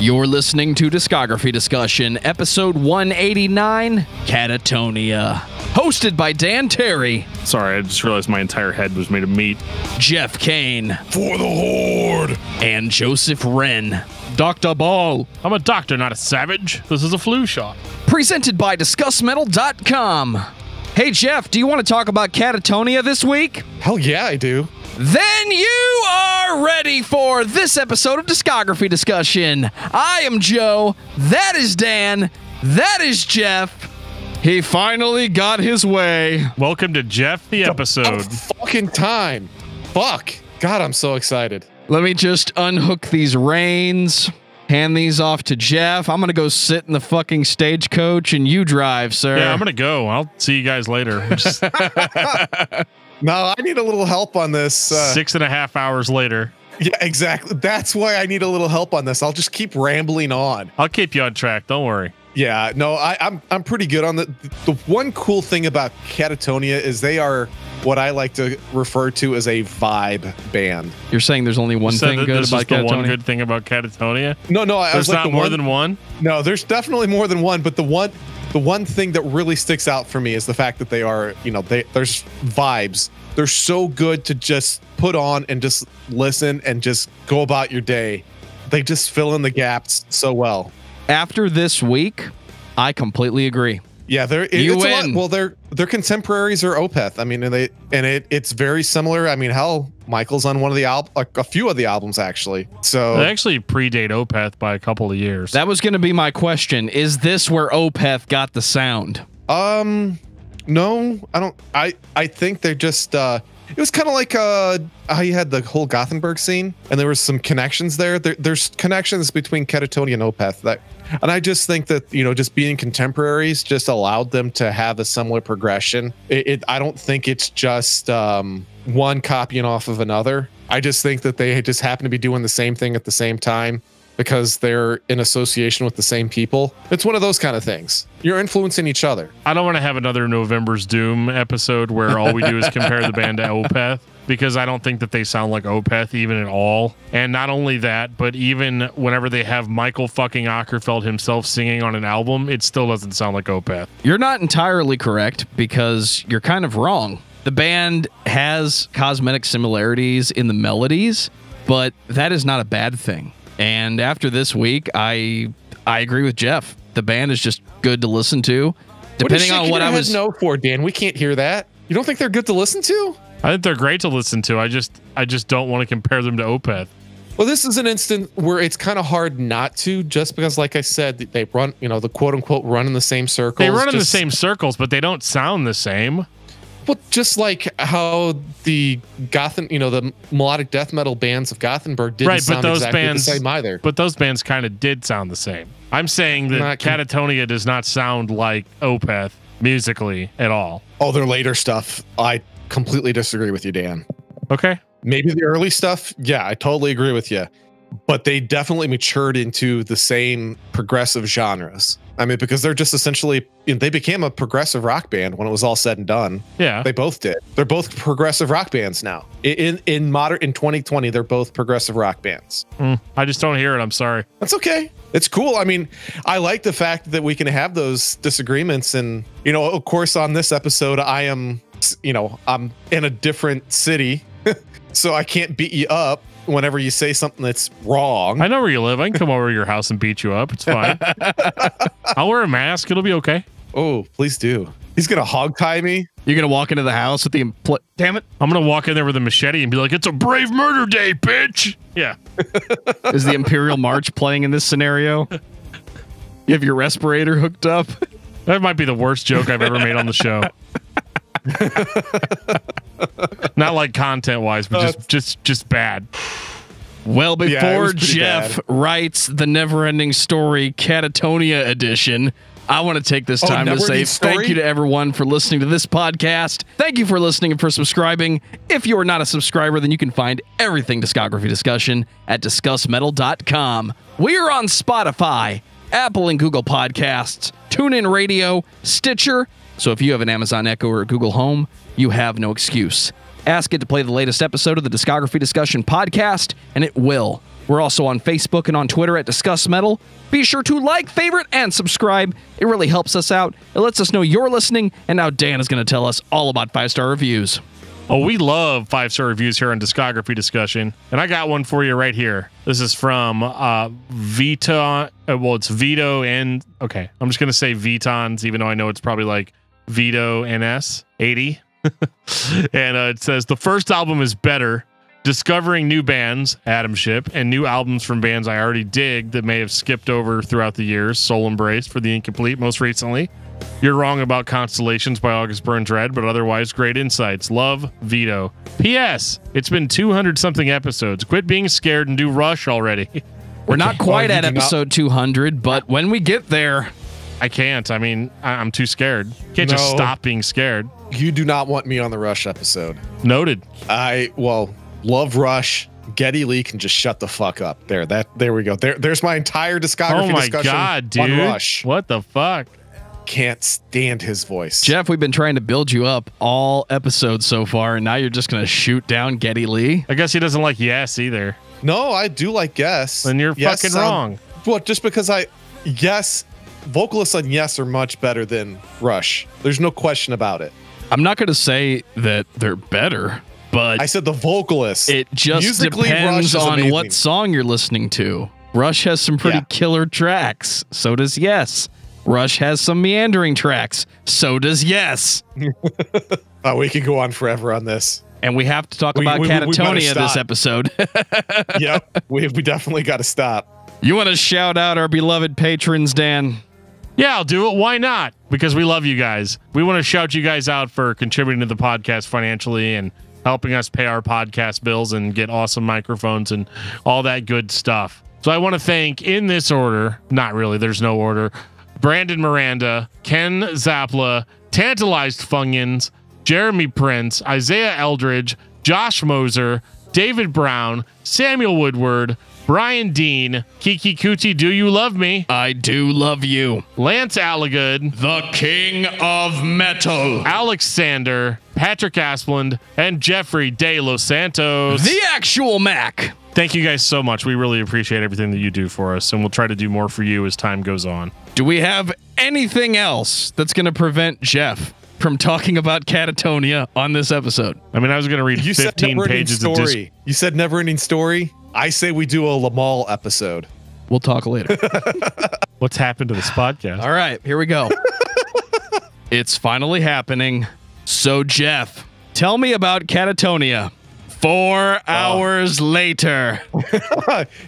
You're listening to Discography Discussion, episode 189, Katatonia. Hosted by Dan Terry. Sorry, I just realized my entire head was made of meat. Geoff Kane. For the Horde. And Joseph Wren. Dr. Ball. I'm a doctor, not a savage. This is a flu shot. Presented by discussmetal.com. Hey, Geoff, do you want to talk about Katatonia this week? Hell yeah, I do. Then you are ready for this episode of Discography Discussion. I am Joe. That is Dan. That is Geoff. He finally got his way. Welcome to Geoff, the episode. Fucking time. Fuck. God, I'm so excited. Let me just unhook these reins. Hand these off to Geoff. I'm going to go sit in the fucking stagecoach and you drive, sir. Yeah, I'm going to go. I'll see you guys later. No, I need a little help on this. 6.5 hours later. Yeah, exactly. That's why I need a little help on this. I'll just keep rambling on. I'll keep you on track. Don't worry. Yeah, no, I'm pretty good on the one cool thing about Katatonia is they are what I like to refer to as a vibe band. You're saying there's only one thing good about Katatonia? One good thing about Katatonia? No, there's not more than one? No, there's definitely more than one, but the one thing that really sticks out for me is the fact that they are, there's vibes. They're so good to just put on and just listen and just go about your day. They just fill in the gaps so well. After this week, I completely agree. Yeah, their contemporaries are Opeth. I mean, it's very similar. I mean, hell, Michael's on one of the a few of the albums actually. So they actually predate Opeth by a couple of years. That was going to be my question. Is this where Opeth got the sound? No, I don't. I think they're just. It was kind of like how you had the whole Gothenburg scene, and there was some connections there. There's connections between Katatonia and Opeth and I just think that just being contemporaries just allowed them to have a similar progression. I don't think it's just one copying off of another. I just think that they just happen to be doing the same thing at the same time because they're in association with the same people. It's one of those kind of things. You're influencing each other. I don't want to have another November's Doom episode where all we do is compare the band to Opeth, because I don't think that they sound like Opeth even at all. And not only that, but even whenever they have Michael fucking Ockerfeld himself singing on an album, it still doesn't sound like Opeth. You're not entirely correct, because you're kind of wrong. The band has cosmetic similarities in the melodies, but that is not a bad thing. And after this week, I agree with Geoff. The band is just good to listen to. Depending on what I was no for, Dan, we can't hear that. You don't think they're good to listen to? I think they're great to listen to. I just don't want to compare them to Opeth. Well, this is an instant where it's kind of hard not to, just because, like I said, they run, the quote unquote run in the same circles. They run in the same circles, but they don't sound the same. Well, just like how the the melodic death metal bands of Gothenburg didn't sound exactly the same either. But those bands kind of did sound the same. I'm saying that Katatonia does not sound like Opeth musically at all. Oh, their later stuff, I completely disagree with you, Dan. Okay. Maybe the early stuff, yeah, I totally agree with you. But they definitely matured into the same progressive genres. I mean, because they're just essentially, they became a progressive rock band when it was all said and done. Yeah. They both did. They're both progressive rock bands now. In 2020, they're both progressive rock bands. I just don't hear it. I'm sorry. That's okay. It's cool. I mean, I like the fact that we can have those disagreements. And, of course, on this episode, I'm in a different city, so I can't beat you up whenever you say something that's wrong. I know where you live. I can come over to your house and beat you up. It's fine. I'll wear a mask. It'll be okay. Oh, please do. He's going to hog tie me. You're going to walk into the house with the... Damn it. I'm going to walk in there with a machete and be like, it's a brave murder day, bitch. Yeah. Is the Imperial March playing in this scenario? You have your respirator hooked up? That might be the worst joke I've ever made on the show. Not like content wise, but just bad. Well, before Geoff writes the never-ending story Katatonia edition, I want to take this time to say thank you to everyone for listening to this podcast. Thank you for listening and for subscribing. If you are not a subscriber, then you can find everything Discography Discussion at discussmetal.com. We are on Spotify, Apple and Google Podcasts, TuneIn Radio, Stitcher. So if you have an Amazon Echo or a Google Home, you have no excuse. Ask it to play the latest episode of the Discography Discussion podcast, and it will. We're also on Facebook and on Twitter at Discuss Metal. Be sure to like, favorite, and subscribe. It really helps us out. It lets us know you're listening, and now Dan is going to tell us all about 5-star reviews. Oh, we love 5-star reviews here on Discography Discussion, and I got one for you right here. This is from Vito. Well, it's Vito and okay, I'm just gonna say Vitons, even though I know it's probably like Vito NS 80. And it says the first album is better. Discovering new bands, Atom Ship, and new albums from bands I already dig that may have skipped over throughout the years. Soul Embrace for the Incomplete most recently. You're wrong about Constellations by August Burns Red, but otherwise great insights. Love, Vito. P.S. It's been 200-something episodes. Quit being scared and do Rush already. We're not quite at episode 200, but when we get there... I can't. I mean, I'm too scared. Can't just stop being scared. You do not want me on the Rush episode. Noted. Love Rush. Geddy Lee can just shut the fuck up. There we go. There's my entire discography discussion. Oh my God, dude. On Rush. What the fuck? Can't stand his voice. Geoff, we've been trying to build you up all episodes so far, and now you're just going to shoot down Geddy Lee? I guess he doesn't like Yes either. No, I do like Yes. Then you're fucking wrong. Well, just because Yes, vocalists on Yes are much better than Rush. There's no question about it. I'm not going to say that they're better, but... I said the vocalists. It just depends on what song you're listening to. Rush has some pretty killer tracks. So does Yes. Rush has some meandering tracks. So does Yes. We can go on forever on this. And we have to talk about Katatonia this episode. Yep, we definitely got to stop. You want to shout out our beloved patrons, Dan? Yeah, I'll do it. Why not? Because we love you guys. We want to shout you guys out for contributing to the podcast financially and helping us pay our podcast bills and get awesome microphones and all that good stuff. So I want to thank, in this order, not really, there's no order, Brandon Miranda, Ken Zapla, Tantalized Funyuns, Jeremy Prince, Isaiah Eldridge, Josh Moser, David Brown, Samuel Woodward, Brian Dean, Kiki Kuti, Do You Love Me? I Do Love You. Lance Alligood, the King of Metal. Alex Sander, Patrick Asplund, and Jeffrey De Los Santos. The actual Mac. Thank you guys so much. We really appreciate everything that you do for us, and we'll try to do more for you as time goes on. Do we have anything else that's going to prevent Geoff from talking about Katatonia on this episode? I mean, I was going to read 15 pages of story. You said never-ending story? I say we do a Lamal episode. We'll talk later. What's happened to this podcast? All right, here we go. It's finally happening. So, Geoff, tell me about Katatonia. 4 hours later.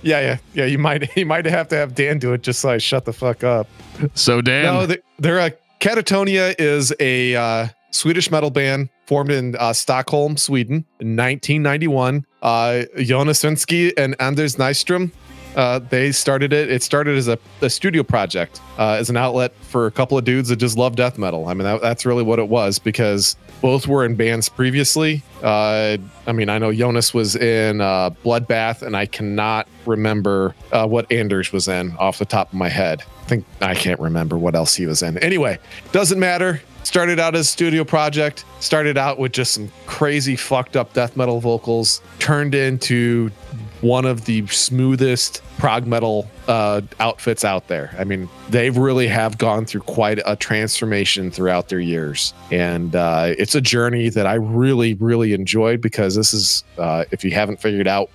Yeah. You might have to have Dan do it just so I shut the fuck up. So, Dan. No, Katatonia is a Swedish metal band formed in Stockholm, Sweden in 1991. Jonas Svensky and Anders Nyström, they started it. It started as a studio project, as an outlet for a couple of dudes that just love death metal. I mean, that's really what it was, because both were in bands previously. I mean, I know Jonas was in Bloodbath, and I cannot remember what Anders was in off the top of my head. I can't remember what else he was in. Anyway, doesn't matter. Started out as a studio project, started out with just some crazy fucked up death metal vocals, turned into one of the smoothest prog metal outfits out there. I mean, they really have gone through quite a transformation throughout their years. And it's a journey that I really, really enjoyed, because this is, if you haven't figured out,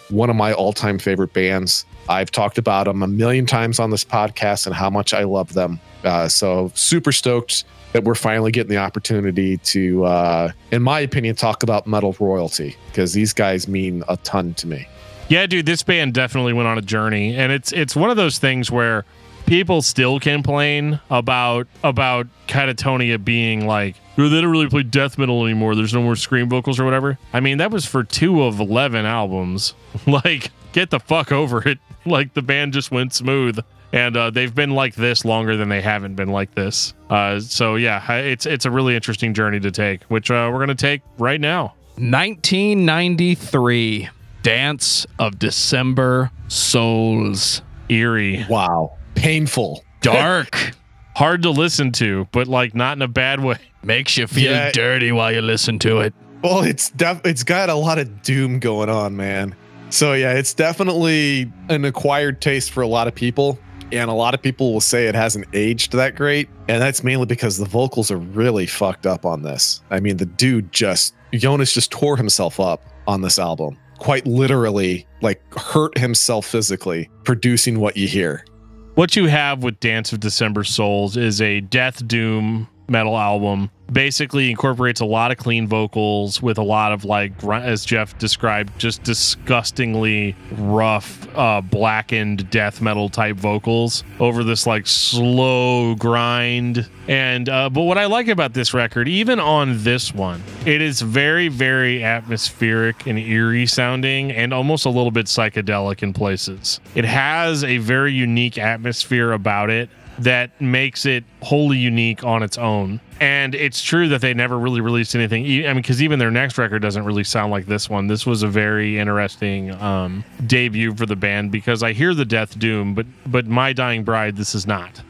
one of my all-time favorite bands. I've talked about them a million times on this podcast and how much I love them. So super stoked that we're finally getting the opportunity to, in my opinion, talk about metal royalty, because these guys mean a ton to me. Yeah, dude, this band definitely went on a journey, and it's one of those things where people still complain about Katatonia being like, oh, they don't really play death metal anymore. There's no more scream vocals or whatever. I mean, that was for 2 of 11 albums. Like, get the fuck over it. Like, the band just went smooth. And they've been like this longer than they haven't been like this. So yeah, it's a really interesting journey to take, which we're going to take right now. 1993, Dance of December Souls. Eerie. Wow. Painful. Dark. Hard to listen to, but like not in a bad way. Makes you feel dirty while you listen to it. Well, it's got a lot of doom going on, man. So yeah, it's definitely an acquired taste for a lot of people. And a lot of people will say it hasn't aged that great. And that's mainly because the vocals are really fucked up on this. I mean, the dude Jonas just tore himself up on this album. Quite literally, like, hurt himself physically producing what you hear. What you have with Dance of December Souls is a death doom metal album. Basically incorporates a lot of clean vocals with a lot of, like, as Geoff described, just disgustingly rough, blackened death metal type vocals over this, like, slow grind. And but what I like about this record, even on this one, it is very, very atmospheric and eerie sounding and almost a little bit psychedelic in places. It has a very unique atmosphere about it that makes it wholly unique on its own. And it's true that they never really released anything. I mean, because even their next record doesn't really sound like this one. This was a very interesting debut for the band, because I hear the death doom, but My Dying Bride, this is not.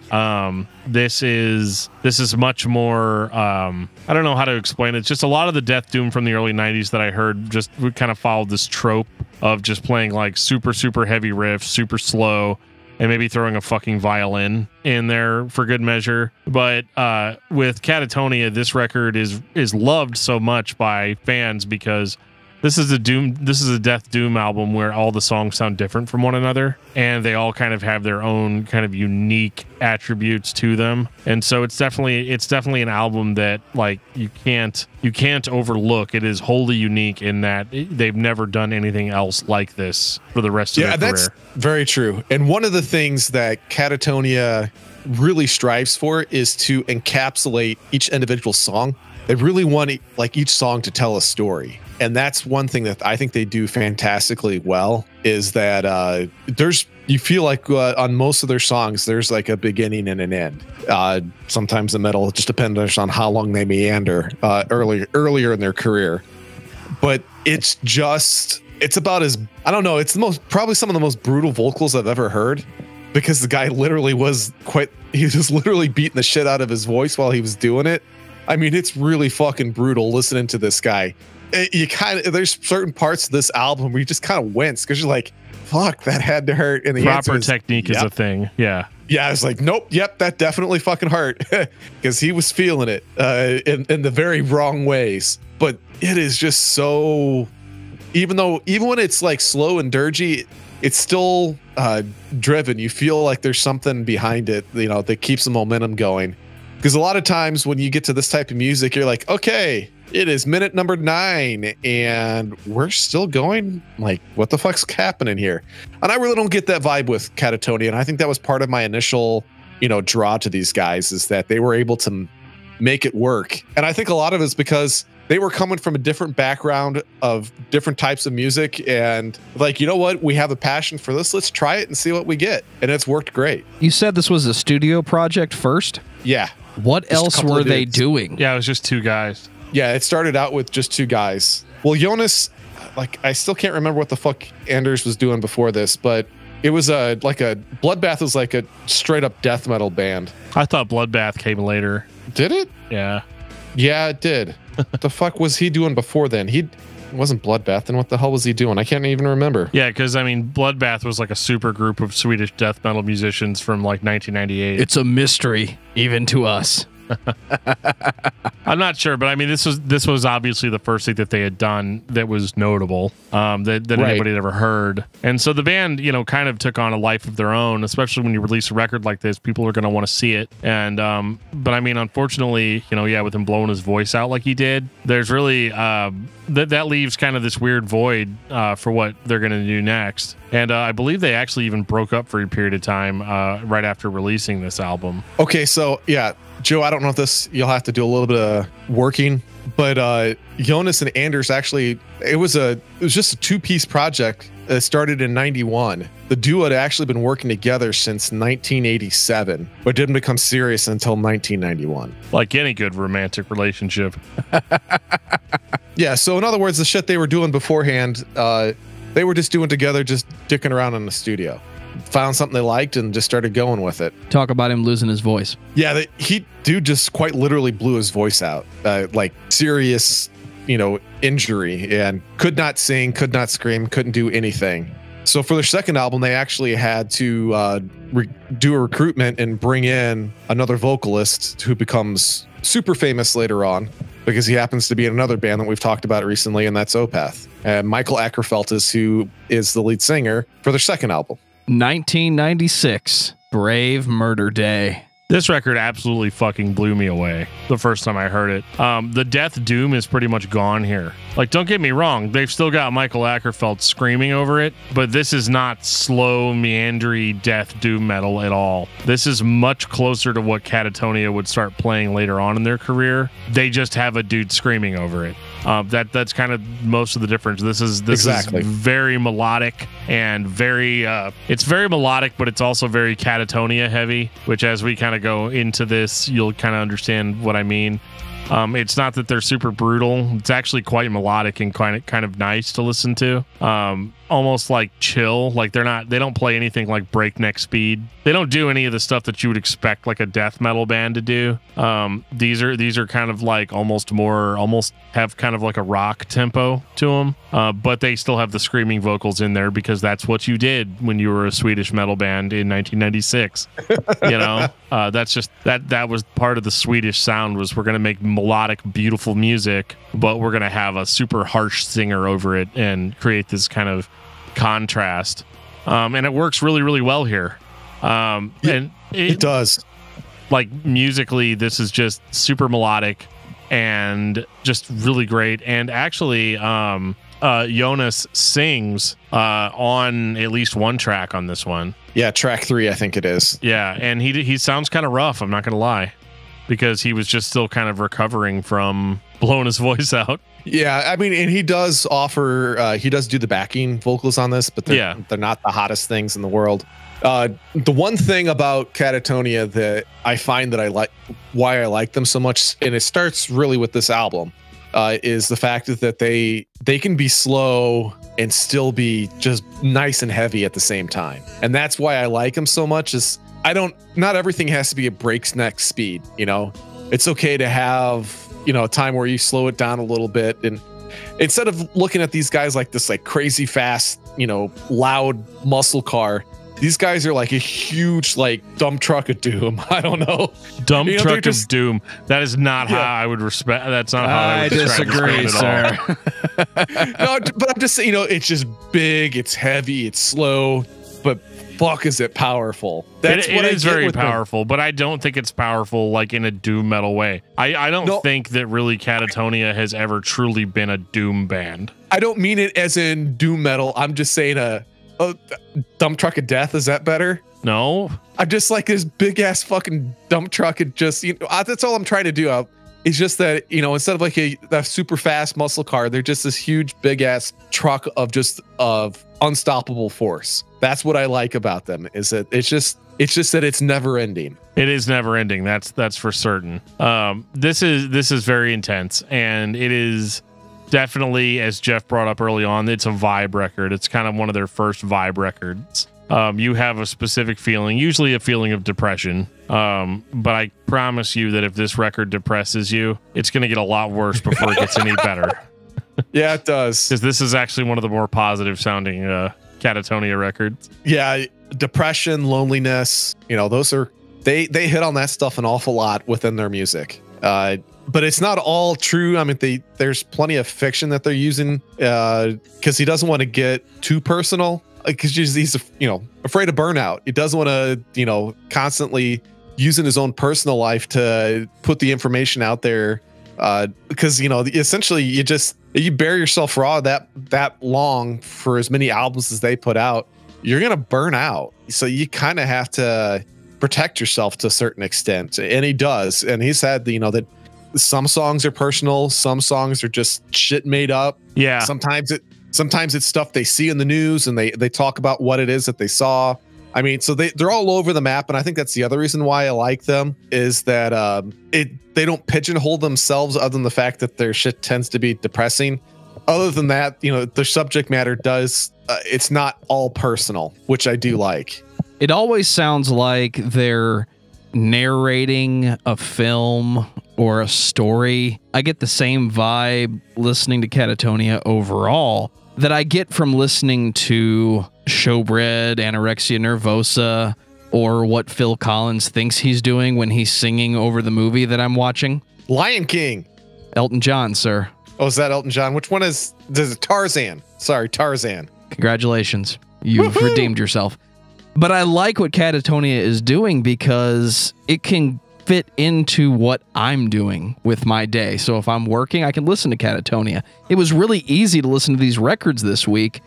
This is much more, I don't know how to explain it. It's just a lot of the death doom from the early 90s that I heard just kind of followed this trope of just playing like super, super heavy riffs, super slow, and maybe throwing a fucking violin in there for good measure. But with Katatonia, this record is loved so much by fans because this is a death doom album where all the songs sound different from one another, and they all kind of have their own kind of unique attributes to them. And so it's definitely an album that, like, you can't overlook. It is wholly unique in that they've never done anything else like this for the rest of their career. Yeah, that's very true. And one of the things that Katatonia really strives for is to encapsulate each individual song. They really want, like, each song to tell a story. And that's one thing that I think they do fantastically well, is that you feel like on most of their songs, there's like a beginning and an end. Sometimes the metal just depends on how long they meander earlier in their career. But it's about as, I don't know, it's probably some of the most brutal vocals I've ever heard, because the guy literally he was literally beating the shit out of his voice while he was doing it. I mean, it's really fucking brutal listening to this guy. There's certain parts of this album where you just kind of wince because you're like, fuck, that had to hurt. And the proper technique is a thing. Yeah. Yeah. I was like, nope. Yep. That definitely fucking hurt, because he was feeling it in the very wrong ways. But it is just so, even when it's like slow and dirgy, it's still driven. You feel like there's something behind it, that keeps the momentum going. Because a lot of times when you get to this type of music, you're like, okay, it is minute number 9 and we're still going. Like, what the fuck's happening here? And I really don't get that vibe with Katatonia. And I think that was part of my initial, draw to these guys, is that they were able to make it work. And I think a lot of it's because they were coming from a different background of different types of music, and like, you know what? We have a passion for this. Let's try it and see what we get. And it's worked great. You said this was a studio project first? Yeah. What else were they doing? Yeah, it was just 2 guys. Yeah, it started out with just 2 guys. Well, Jonas, like, I still can't remember what the fuck Anders was doing before this, but it was Bloodbath was like a straight up death metal band. I thought Bloodbath came later. Did it? Yeah. Yeah, it did. What the fuck was he doing before then? He wasn't Bloodbath. Then what the hell was he doing? I can't even remember. Yeah, because I mean, Bloodbath was like a super group of Swedish death metal musicians from like 1998. It's a mystery even to us. I'm not sure, but I mean, this was obviously the first thing that they had done that was notable, that anybody had ever heard. And so the band, kind of took on a life of their own, especially when you release a record like this. People are going to want to see it. And but I mean, unfortunately, with him blowing his voice out like he did, there's really that leaves kind of this weird void for what they're going to do next. And I believe they actually even broke up for a period of time right after releasing this album. Okay, so yeah, Joe, I don't know if this, you'll have to do a little bit of working, but Jonas and Anders actually, it was just a 2-piece project that started in 91. The duo had actually been working together since 1987, but didn't become serious until 1991. Like any good romantic relationship. Yeah, so in other words, the shit they were doing beforehand, they were just doing together, just dicking around in the studio. Found something they liked and just started going with it. Talk about him losing his voice. Yeah, dude just quite literally blew his voice out. Like serious injury and could not sing, could not scream, couldn't do anything. So for their second album, they actually had to do a recruitment and bring in another vocalist who becomes super famous later on because he happens to be in another band that we've talked about recently, and that's Opeth. And Michael Ackerfeld is the lead singer for their second album. 1996, Brave Murder Day. This record absolutely fucking blew me away the first time I heard it. The death doom is pretty much gone here. Like, don't get me wrong, they've still got Michael Ackerfeld screaming over it, but this is not slow, meandering death doom metal at all. This is much closer to what Katatonia would start playing later on in their career. They just have a dude screaming over it. That's kind of most of the difference. This is very melodic and it's very melodic, but it's also very Katatonia heavy, which as we kind of go into this, you'll kind of understand what I mean. It's not that they're super brutal. It's actually quite melodic and kind of nice to listen to. Almost like chill. Like they don't play anything like breakneck speed. They don't do any of the stuff that you would expect like a death metal band to do. These are kind of like almost have kind of like a rock tempo to them. But they still have the screaming vocals in there because that's what you did when you were a Swedish metal band in 1996. That's just that was part of the Swedish sound, was we're going to make melodic, beautiful music, but we're going to have a super harsh singer over it and create this kind of contrast. And it works really, really well here. And it does. Like musically, this is just super melodic and just really great. And actually, Jonas sings on at least one track on this one. Yeah, track 3, I think it is. Yeah, and he sounds kind of rough, I'm not going to lie, because he was just still kind of recovering from blowing his voice out. Yeah, I mean, and he does do the backing vocals on this, but they're not the hottest things in the world. The one thing about Katatonia that I find that I like, why I like them so much, and it starts really with this album, is the fact that they can be slow and still be just nice and heavy at the same time. And that's why I like them so much. Is not everything has to be a breakneck speed. It's okay to have a time where you slow it down a little bit, and instead of looking at these guys like this like crazy fast loud muscle car, these guys are like a huge like dump truck of doom. I don't know. Dump truck of doom. That is not how I would respect. That's not how I would disagree, sir. No, but I'm just saying, it's just big, it's heavy, it's slow, but fuck, is it powerful? That's it is very powerful, but I don't think it's powerful like in a doom metal way. I don't think that really Katatonia has ever truly been a doom band. I don't mean it as in doom metal. I'm just saying a dump truck of death. Is that better? No. I'm just like this big ass fucking dump truck, and just that's all I'm trying to do. It's just that instead of like that super fast muscle car, they're just this huge big ass truck of unstoppable force. That's what I like about them. Is that it's just that it's never ending. It is never ending. That's for certain. This is very intense, and it is definitely, as Geoff brought up early on, it's a vibe record. It's kind of one of their first vibe records. You have a specific feeling, usually a feeling of depression. But I promise you that if this record depresses you, it's going to get a lot worse before it gets any better. Yeah, it does. Because this is actually one of the more positive sounding Katatonia records. Yeah, depression, loneliness, those are they hit on that stuff an awful lot within their music. But it's not all true. I mean, there's plenty of fiction that they're using because he doesn't want to get too personal, because he's afraid of burnout. He doesn't want to constantly using his own personal life to put the information out there, because essentially you bury yourself raw that long for as many albums as they put out, you're gonna burn out. So you kind of have to protect yourself to a certain extent, and he does. And he's had that some songs are personal, some songs are just shit made up. Yeah. Sometimes it's stuff they see in the news, and they talk about what it is that they saw. I mean, so they're all over the map, and I think that's the other reason why I like them, is that they don't pigeonhole themselves, other than the fact that their shit tends to be depressing. Other than that, their subject matter does it's not all personal, which I do like. It always sounds like they're narrating a film or a story. I get the same vibe listening to Katatonia overall that I get from listening to Showbread, Anorexia Nervosa, or what Phil Collins thinks he's doing when he's singing over the movie that I'm watching. Lion King. Elton John, sir. Oh, is that Elton John? Which one is it? Tarzan. Sorry, Tarzan. Congratulations. You've redeemed yourself. But I like what Katatonia is doing because it can fit into what I'm doing with my day. So if I'm working, I can listen to Katatonia. It was really easy to listen to these records this week,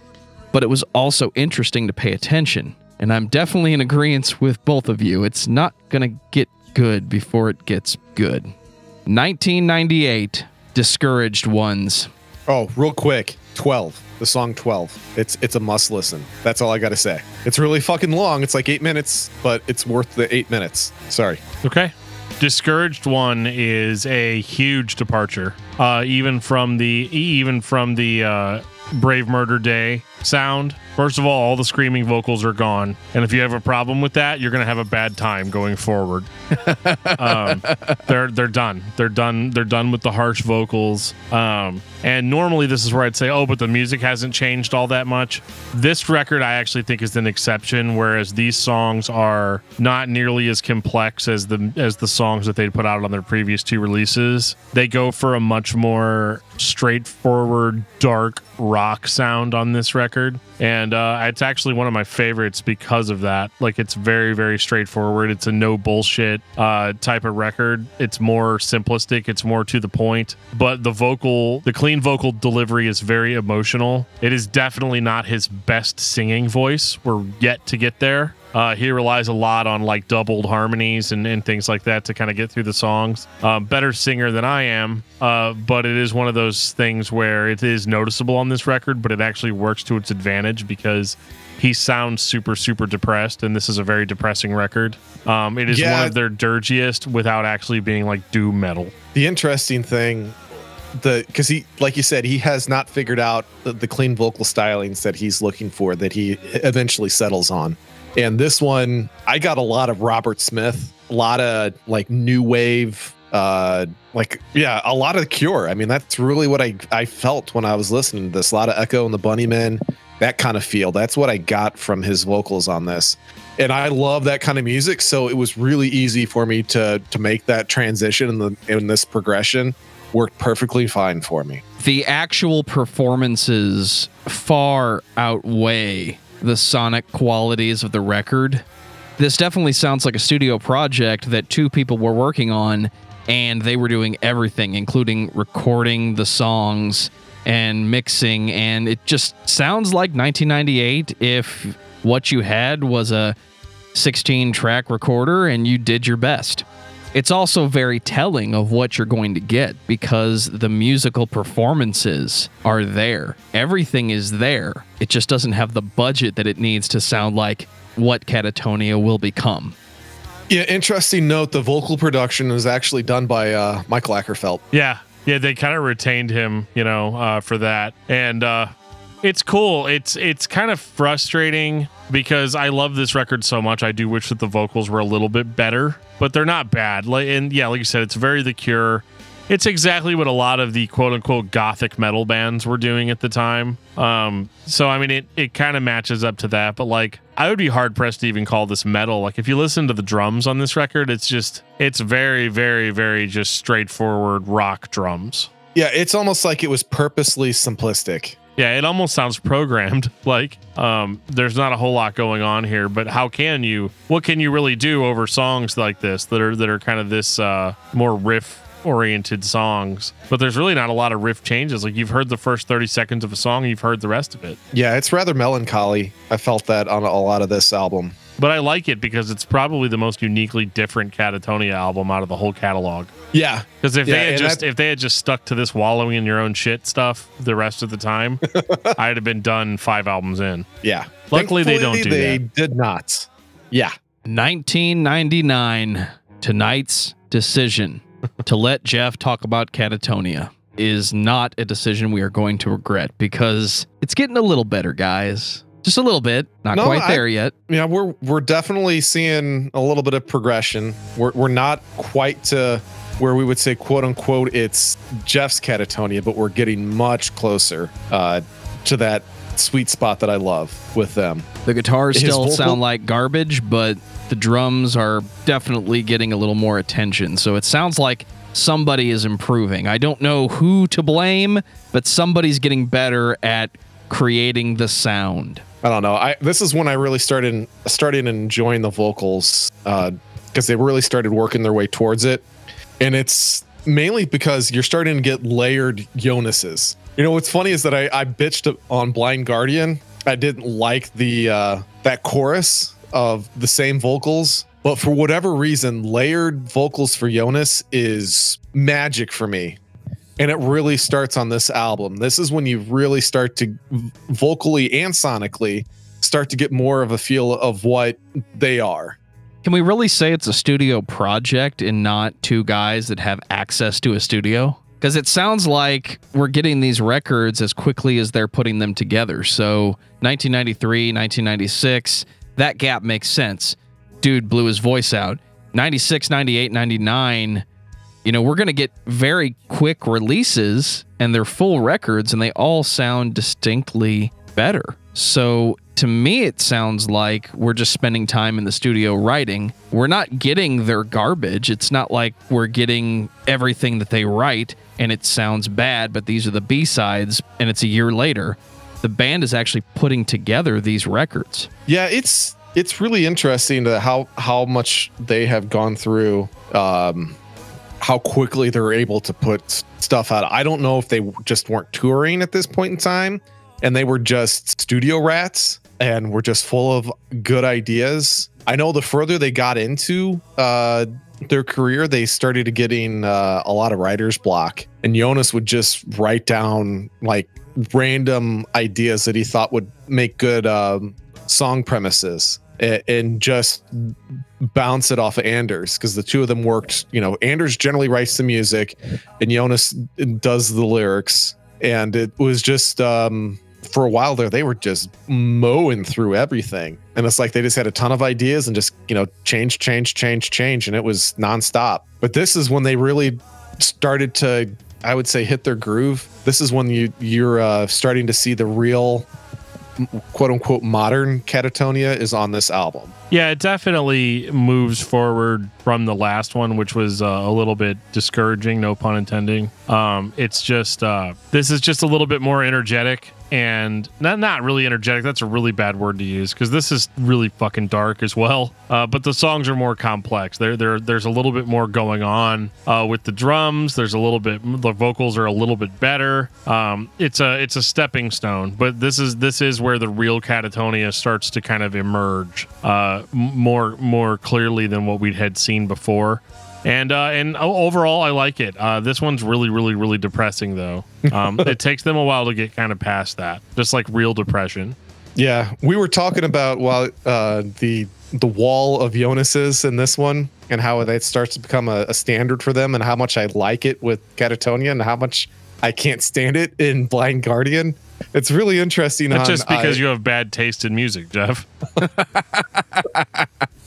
but it was also interesting to pay attention. And I'm definitely in agreement with both of you. It's not going to get good before it gets good. 1998, Discouraged Ones. Oh, real quick. 12. The song 12. It's a must listen. That's all I got to say. It's really fucking long. It's like 8 minutes, but it's worth the 8 minutes. Sorry. Okay. Discouraged One is a huge departure. Even from the Brave Murder Day sound. First of all the screaming vocals are gone, and if you have a problem with that, you're gonna have a bad time going forward. They're done. They're done with the harsh vocals. And normally this is where I'd say, oh, but the music hasn't changed all that much. This record I actually think is an exception, whereas these songs are not nearly as complex as the songs that they'd put out on their previous two releases. They go for a much more straightforward, dark rock sound on this record, and it's actually one of my favorites because of that. Like, it's very, very straightforward. It's a no bullshit type of record. It's more simplistic. It's more to the point, but the clean vocal delivery is very emotional. It is definitely not his best singing voice. We're yet to get there. He relies a lot on like doubled harmonies and things like that to kind of get through the songs. Better singer than I am, but it is one of those things where it is noticeable on this record, but it actually works to its advantage because he sounds super, super depressed, and this is a very depressing record. It is one of their dirgiest without actually being like doom metal. The interesting thing, because he, like you said, he has not figured out the clean vocal stylings that he's looking for, that he eventually settles on. And this one, I got a lot of Robert Smith, a lot of like new wave, a lot of Cure. I mean, that's really what I felt when I was listening to this. A lot of Echo and the Bunnymen, that kind of feel. That's what I got from his vocals on this. And I love that kind of music. So it was really easy for me to make that transition in this progression. Worked perfectly fine for me. The actual performances far outweigh the sonic qualities of the record. This definitely sounds like a studio project that two people were working on, and they were doing everything, including recording the songs and mixing, and it just sounds like 1998 if what you had was a 16-track recorder and you did your best. It's also very telling of what you're going to get because the musical performances are there. Everything is there. It just doesn't have the budget that it needs to sound like what Katatonia will become. Yeah, interesting note, the vocal production is actually done by Michael Ackerfeld. Yeah, they kind of retained him, for that. And it's cool. It's kind of frustrating because I love this record so much. I do wish that the vocals were a little bit better, but they're not bad. Like you said, it's very The Cure. It's exactly what a lot of the quote unquote gothic metal bands were doing at the time. So I mean, it kind of matches up to that, but like I would be hard pressed to even call this metal. Like if you listen to the drums on this record, it's very, very, very just straightforward rock drums. Yeah, it's almost like it was purposely simplistic. Yeah, it almost sounds programmed. Like, there's not a whole lot going on here, but what can you really do over songs like this that are kind of this more riff oriented songs? But there's really not a lot of riff changes. Like you've heard the first 30 seconds of a song, you've heard the rest of it. Yeah, it's rather melancholy. I felt that on a lot of this album. But I like it because it's probably the most uniquely different Katatonia album out of the whole catalog. Yeah, because if they had just stuck to this wallowing in your own shit stuff the rest of the time, I'd have been done 5 albums in. Yeah, luckily they don't do that. They did not. Yeah, 1999. Tonight's decision to let Geoff talk about Katatonia is not a decision we are going to regret because it's getting a little better, guys. Just a little bit, not quite there yet. Yeah, we're definitely seeing a little bit of progression. We're not quite to where we would say, quote unquote, it's Geoff's Katatonia, but we're getting much closer to that sweet spot that I love with them. The guitars still sound like garbage, but the drums are definitely getting a little more attention. So it sounds like somebody is improving. I don't know who to blame, but somebody's getting better at creating the sound. I don't know. This is when I really started enjoying the vocals because they really started working their way towards it. And it's mainly because you're starting to get layered Jonases. You know, what's funny is that I bitched on Blind Guardian. I didn't like that chorus of the same vocals. But for whatever reason, layered vocals for Jonas is magic for me. And it really starts on this album. This is when you really start to vocally and sonically start to get more of a feel of what they are. Can we really say it's a studio project and not two guys that have access to a studio? Because it sounds like we're getting these records as quickly as they're putting them together. So 1993, 1996, that gap makes sense. Dude blew his voice out. 96, 98, 99, you know, we're going to get very quick releases and they're full records and they all sound distinctly better. So to me, it sounds like we're just spending time in the studio writing. We're not getting their garbage. It's not like we're getting everything that they write and it sounds bad, but these are the B-sides and it's a year later. The band is actually putting together these records. Yeah, it's really interesting to how much they have gone through, how quickly they're able to put stuff out. I don't know if they just weren't touring at this point in time and they were just studio rats and were just full of good ideas. I know the further they got into their career, they started getting a lot of writer's block, and Jonas would just write down like random ideas that he thought would make good song premises and just bounce it off of Anders, because the two of them worked. You know, Anders generally writes the music and Jonas does the lyrics, and it was just for a while there they were just mowing through everything, and it's like they just had a ton of ideas and just, you know, change, and it was nonstop. But this is when they really started to, I would say, hit their groove. This is when you're starting to see the real quote unquote modern Katatonia is on this album. Yeah, it definitely moves forward from the last one, which was a little bit discouraging, no pun intending. It's just this is just a little bit more energetic, and not really energetic. That's a really bad word to use, because this is really fucking dark as well. But the songs are more complex. There's a little bit more going on with the drums. There's a little bit, the vocals are a little bit better. It's a stepping stone, but this is where the real Katatonia starts to kind of emerge more clearly than what we had seen before. And overall, I like it. This one's really depressing, though. It takes them a while to get kind of past that, just like real depression. Yeah, we were talking about the wall of Jonas's in this one, and how it starts to become a standard for them, and how much I like it with Katatonia, and how much I can't stand it in Blind Guardian. It's really interesting. That's just because you have bad taste in music, Geoff.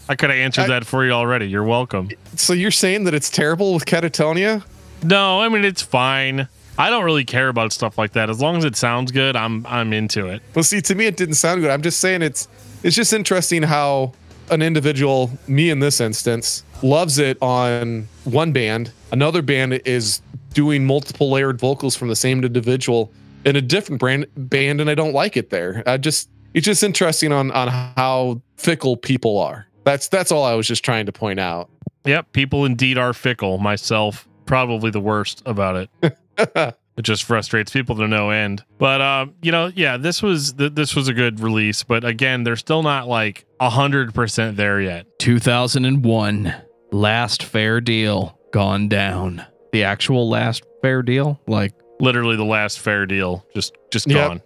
I could have answered that for you already. You're welcome. So you're saying that it's terrible with Katatonia? No, I mean, it's fine. I don't really care about stuff like that. As long as it sounds good, I'm into it. Well, see, to me, it didn't sound good. I'm just saying it's just interesting how an individual, me in this instance, loves it on one band. Another band is doing multiple layered vocals from the same individual in a different band, and I don't like it there. It's just interesting on how fickle people are. That's all I was just trying to point out. Yep, people indeed are fickle. Myself, probably the worst about it. It just frustrates people to no end. But yeah, this was a good release. But again, they're still not like 100% there yet. 2001, Last Fair Deal gone down. The actual Last Fair Deal, like literally the last fair deal, just gone.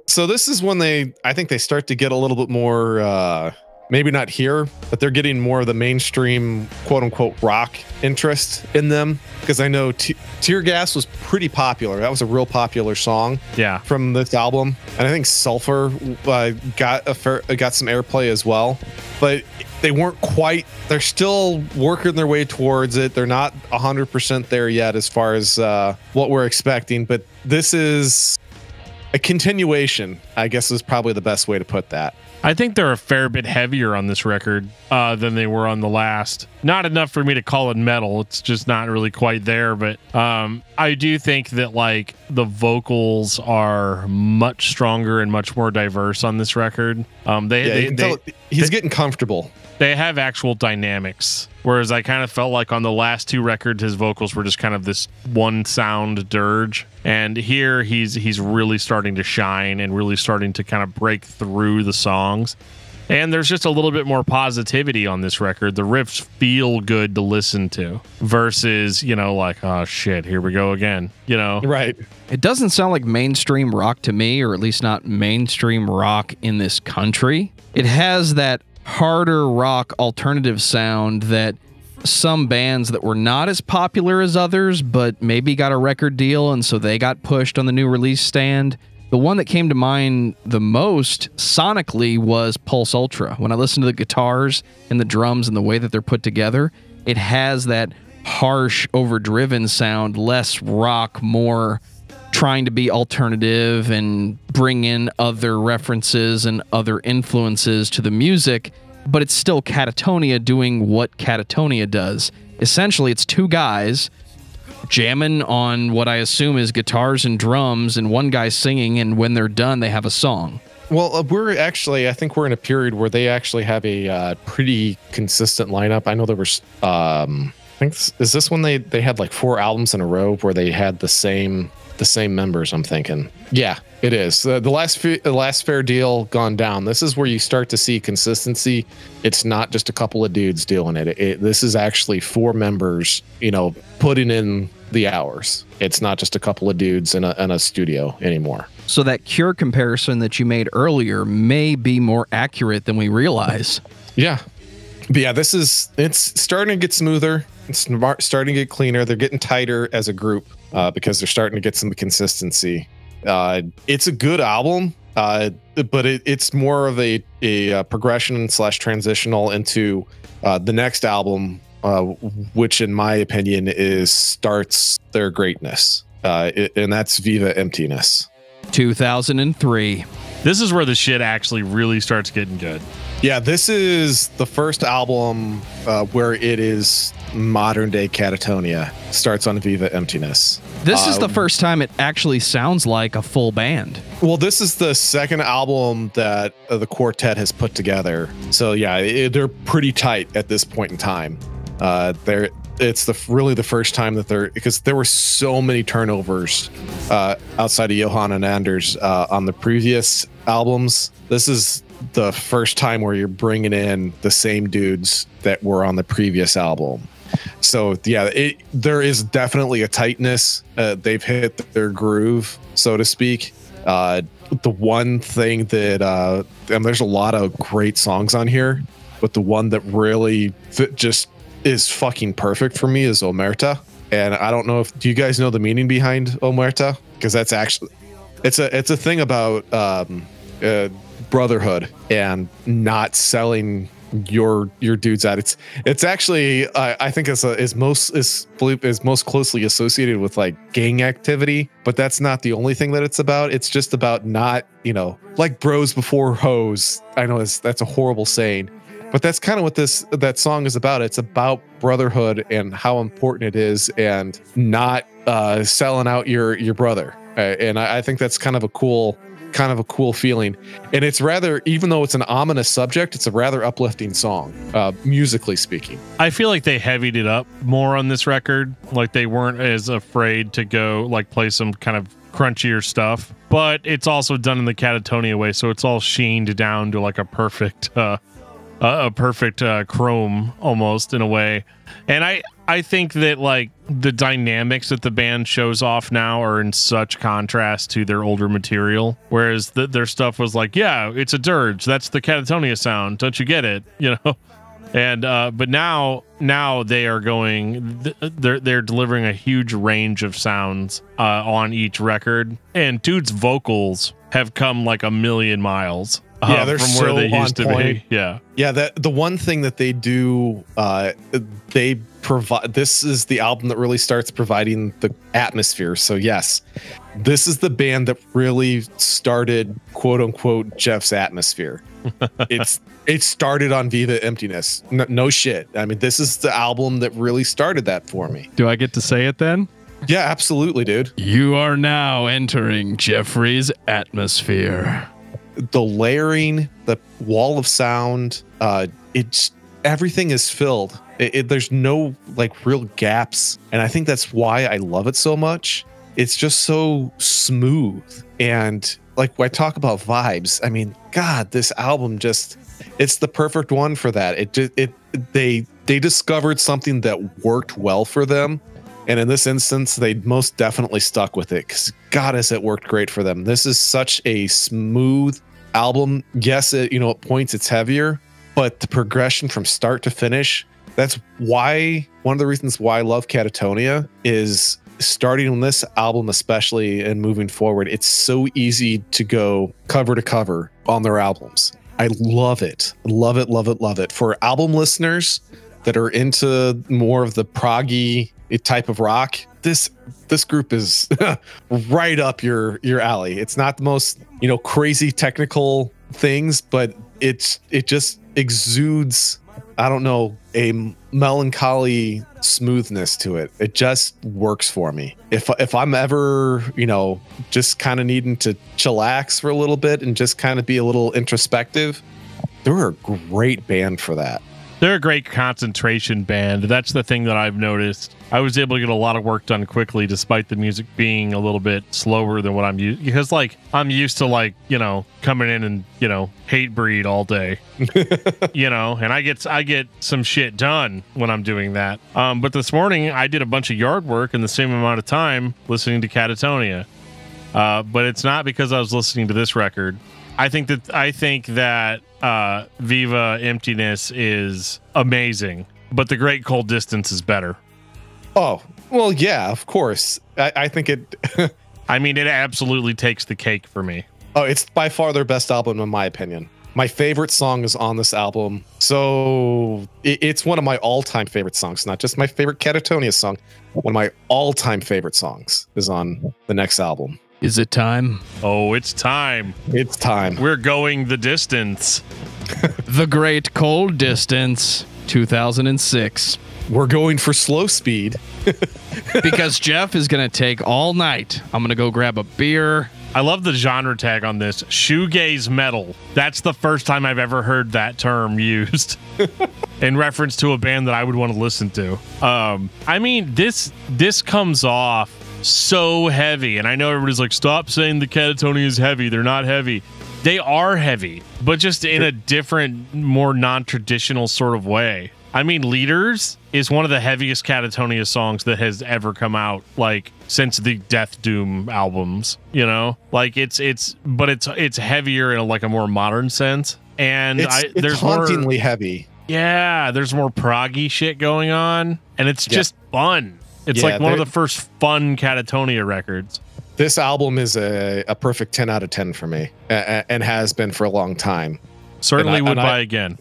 So this is when I think they start to get a little bit more maybe not here, but they're getting more of the mainstream quote unquote rock interest in them. Because I know Tear Gas was pretty popular. That was a real popular song from this album. And I think Sulfur got some airplay as well. But they weren't quite, they're still working their way towards it. They're not 100% there yet as far as what we're expecting. But this is a continuation, I guess is probably the best way to put that. I think they're a fair bit heavier on this record than they were on the last. Not enough for me to call it metal. It's just not really quite there. But I do think that like the vocals are much stronger and much more diverse on this record. He's getting comfortable. They have actual dynamics. Whereas I kind of felt like on the last two records, his vocals were just kind of this one sound dirge. And here he's really starting to shine and really starting to kind of break through the songs. And there's just a little bit more positivity on this record. The riffs feel good to listen to versus, like, oh shit, here we go again, Right. It doesn't sound like mainstream rock to me, or at least not mainstream rock in this country. It has that harder rock alternative sound that some bands that were not as popular as others, but maybe got a record deal and so they got pushed on the new release stand. The one that came to mind the most sonically was Pulse Ultra. When I listen to the guitars and the drums and the way that they're put together, it has that harsh, overdriven sound, less rock, more trying to be alternative and bring in other references and other influences to the music, but it's still Katatonia doing what Katatonia does. Essentially, it's two guys jamming on what I assume is guitars and drums, and one guy singing, and when they're done, they have a song. Well, I think we're in a period where they actually have a pretty consistent lineup. I know there was, is this when they had like 4 albums in a row where they had the same members, I'm thinking. Yeah, it is. The last fair deal gone down. This is where you start to see consistency. It's not just a couple of dudes doing it. This is actually 4 members, putting in the hours. It's not just a couple of dudes in a studio anymore. So that Cure comparison that you made earlier may be more accurate than we realize. Yeah. But yeah, it's starting to get smoother. It's starting to get cleaner. They're getting tighter as a group because they're starting to get some consistency. It's a good album, but it's more of a progression / transitional into the next album, which in my opinion starts their greatness, and that's Viva Emptiness. 2003. This is where the shit actually really starts getting good. Yeah, this is the first album where it is modern day Katatonia. Starts on Viva Emptiness. This is the first time it actually sounds like a full band. Well, this is the second album that the quartet has put together. So yeah, they're pretty tight at this point in time. It's really the first time that because there were so many turnovers outside of Johan and Anders on the previous albums. This is the first time where you're bringing in the same dudes that were on the previous album. So yeah, there is definitely a tightness. They've hit their groove, so to speak. The one thing that there's a lot of great songs on here, but the one that really just is fucking perfect for me is Omerta. And I don't know do you guys know the meaning behind Omerta? Because that's actually it's a thing about brotherhood and not selling your dudes out. It's actually I think is most closely associated with like gang activity, but that's not the only thing that it's about. It's just about not, like bros before hoes. I know that's a horrible saying, but that's kind of what that song is about. It's about brotherhood and how important it is, and not selling out your brother. And I think that's kind of a cool feeling. And it's rather, even though it's an ominous subject, it's a rather uplifting song, musically speaking. I feel like they heavied it up more on this record. Like they weren't as afraid to go like play some kind of crunchier stuff, but it's also done in the Katatonia way. So it's all sheened down to like a perfect a perfect chrome almost in a way. And I think that like the dynamics that the band shows off now are in such contrast to their older material, whereas their stuff was like, yeah, it's a dirge, that's the Katatonia sound, don't you get it, you know? And but now they are going, they're delivering a huge range of sounds on each record, and dude's vocals have come like a million miles. Yeah, they're from so where they used to be. Yeah, that the one thing that they do, they provide. This is the album that really starts providing the atmosphere. So yes, this is the band that really started, quote unquote, Geoff's atmosphere. It started on Viva Emptiness. No shit. I mean, this is the album that really started that for me. Do I get to say it then? Yeah, absolutely, dude. You are now entering Jeffrey's atmosphere. The layering, the wall of sound, it's everything is filled. There's no like real gaps, and I think that's why I love it so much. It's just so smooth, and like when I talk about vibes, I mean, God, this album it's the perfect one for that. They discovered something that worked well for them. And in this instance, they most definitely stuck with it, because God, has it worked great for them. This is such a smooth album. Yes, at points it's heavier, but the progression from start to finish, that's why, one of the reasons why I love Katatonia is starting on this album especially and moving forward, it's so easy to go cover to cover on their albums. I love it. Love it, love it, love it. For album listeners that are into more of the proggy type of rock, this group is right up your alley. It's not the most crazy technical things, but it just exudes, I don't know, a melancholy smoothness to it. It just works for me. If I'm ever just kind of needing to chillax for a little bit and just kind of be a little introspective, they're a great band for that. They're a great concentration band. That's the thing that I've noticed. I was able to get a lot of work done quickly despite the music being a little bit slower than what I'm used, because like I'm used to coming in and hate breed all day. And I get some shit done when I'm doing that. But this morning I did a bunch of yard work in the same amount of time listening to Katatonia. But it's not because I was listening to this record. I think that Viva Emptiness is amazing, but The Great Cold Distance is better. Oh, well, yeah, of course. I think it... I mean, it absolutely takes the cake for me. Oh, it's by far their best album, in my opinion. My favorite song is on this album. So it's one of my all-time favorite songs, not just my favorite Katatonia song. One of my all-time favorite songs is on the next album. Is it time? Oh, it's time. It's time. We're going the distance. The Great Cold Distance, 2006. We're going for slow speed. Because Geoff is going to take all night. I'm going to go grab a beer. I love the genre tag on this. Shoegaze metal. That's the first time I've ever heard that term used in reference to a band that I would want to listen to. I mean, this comes off so heavy, and I know everybody's like, stop saying the Katatonia is heavy. They're not heavy. They are heavy, but just in a different, more non-traditional sort of way. I mean, Leaders is one of the heaviest Katatonia songs that has ever come out, like since the Death Doom albums. Like it's heavier in a more modern sense, and there's hauntingly heavy. Yeah, there's more proggy shit going on, and it's just fun. It's like one of the first fun Katatonia records. This album is a perfect 10 out of 10 for me, and has been for a long time. Certainly would buy again.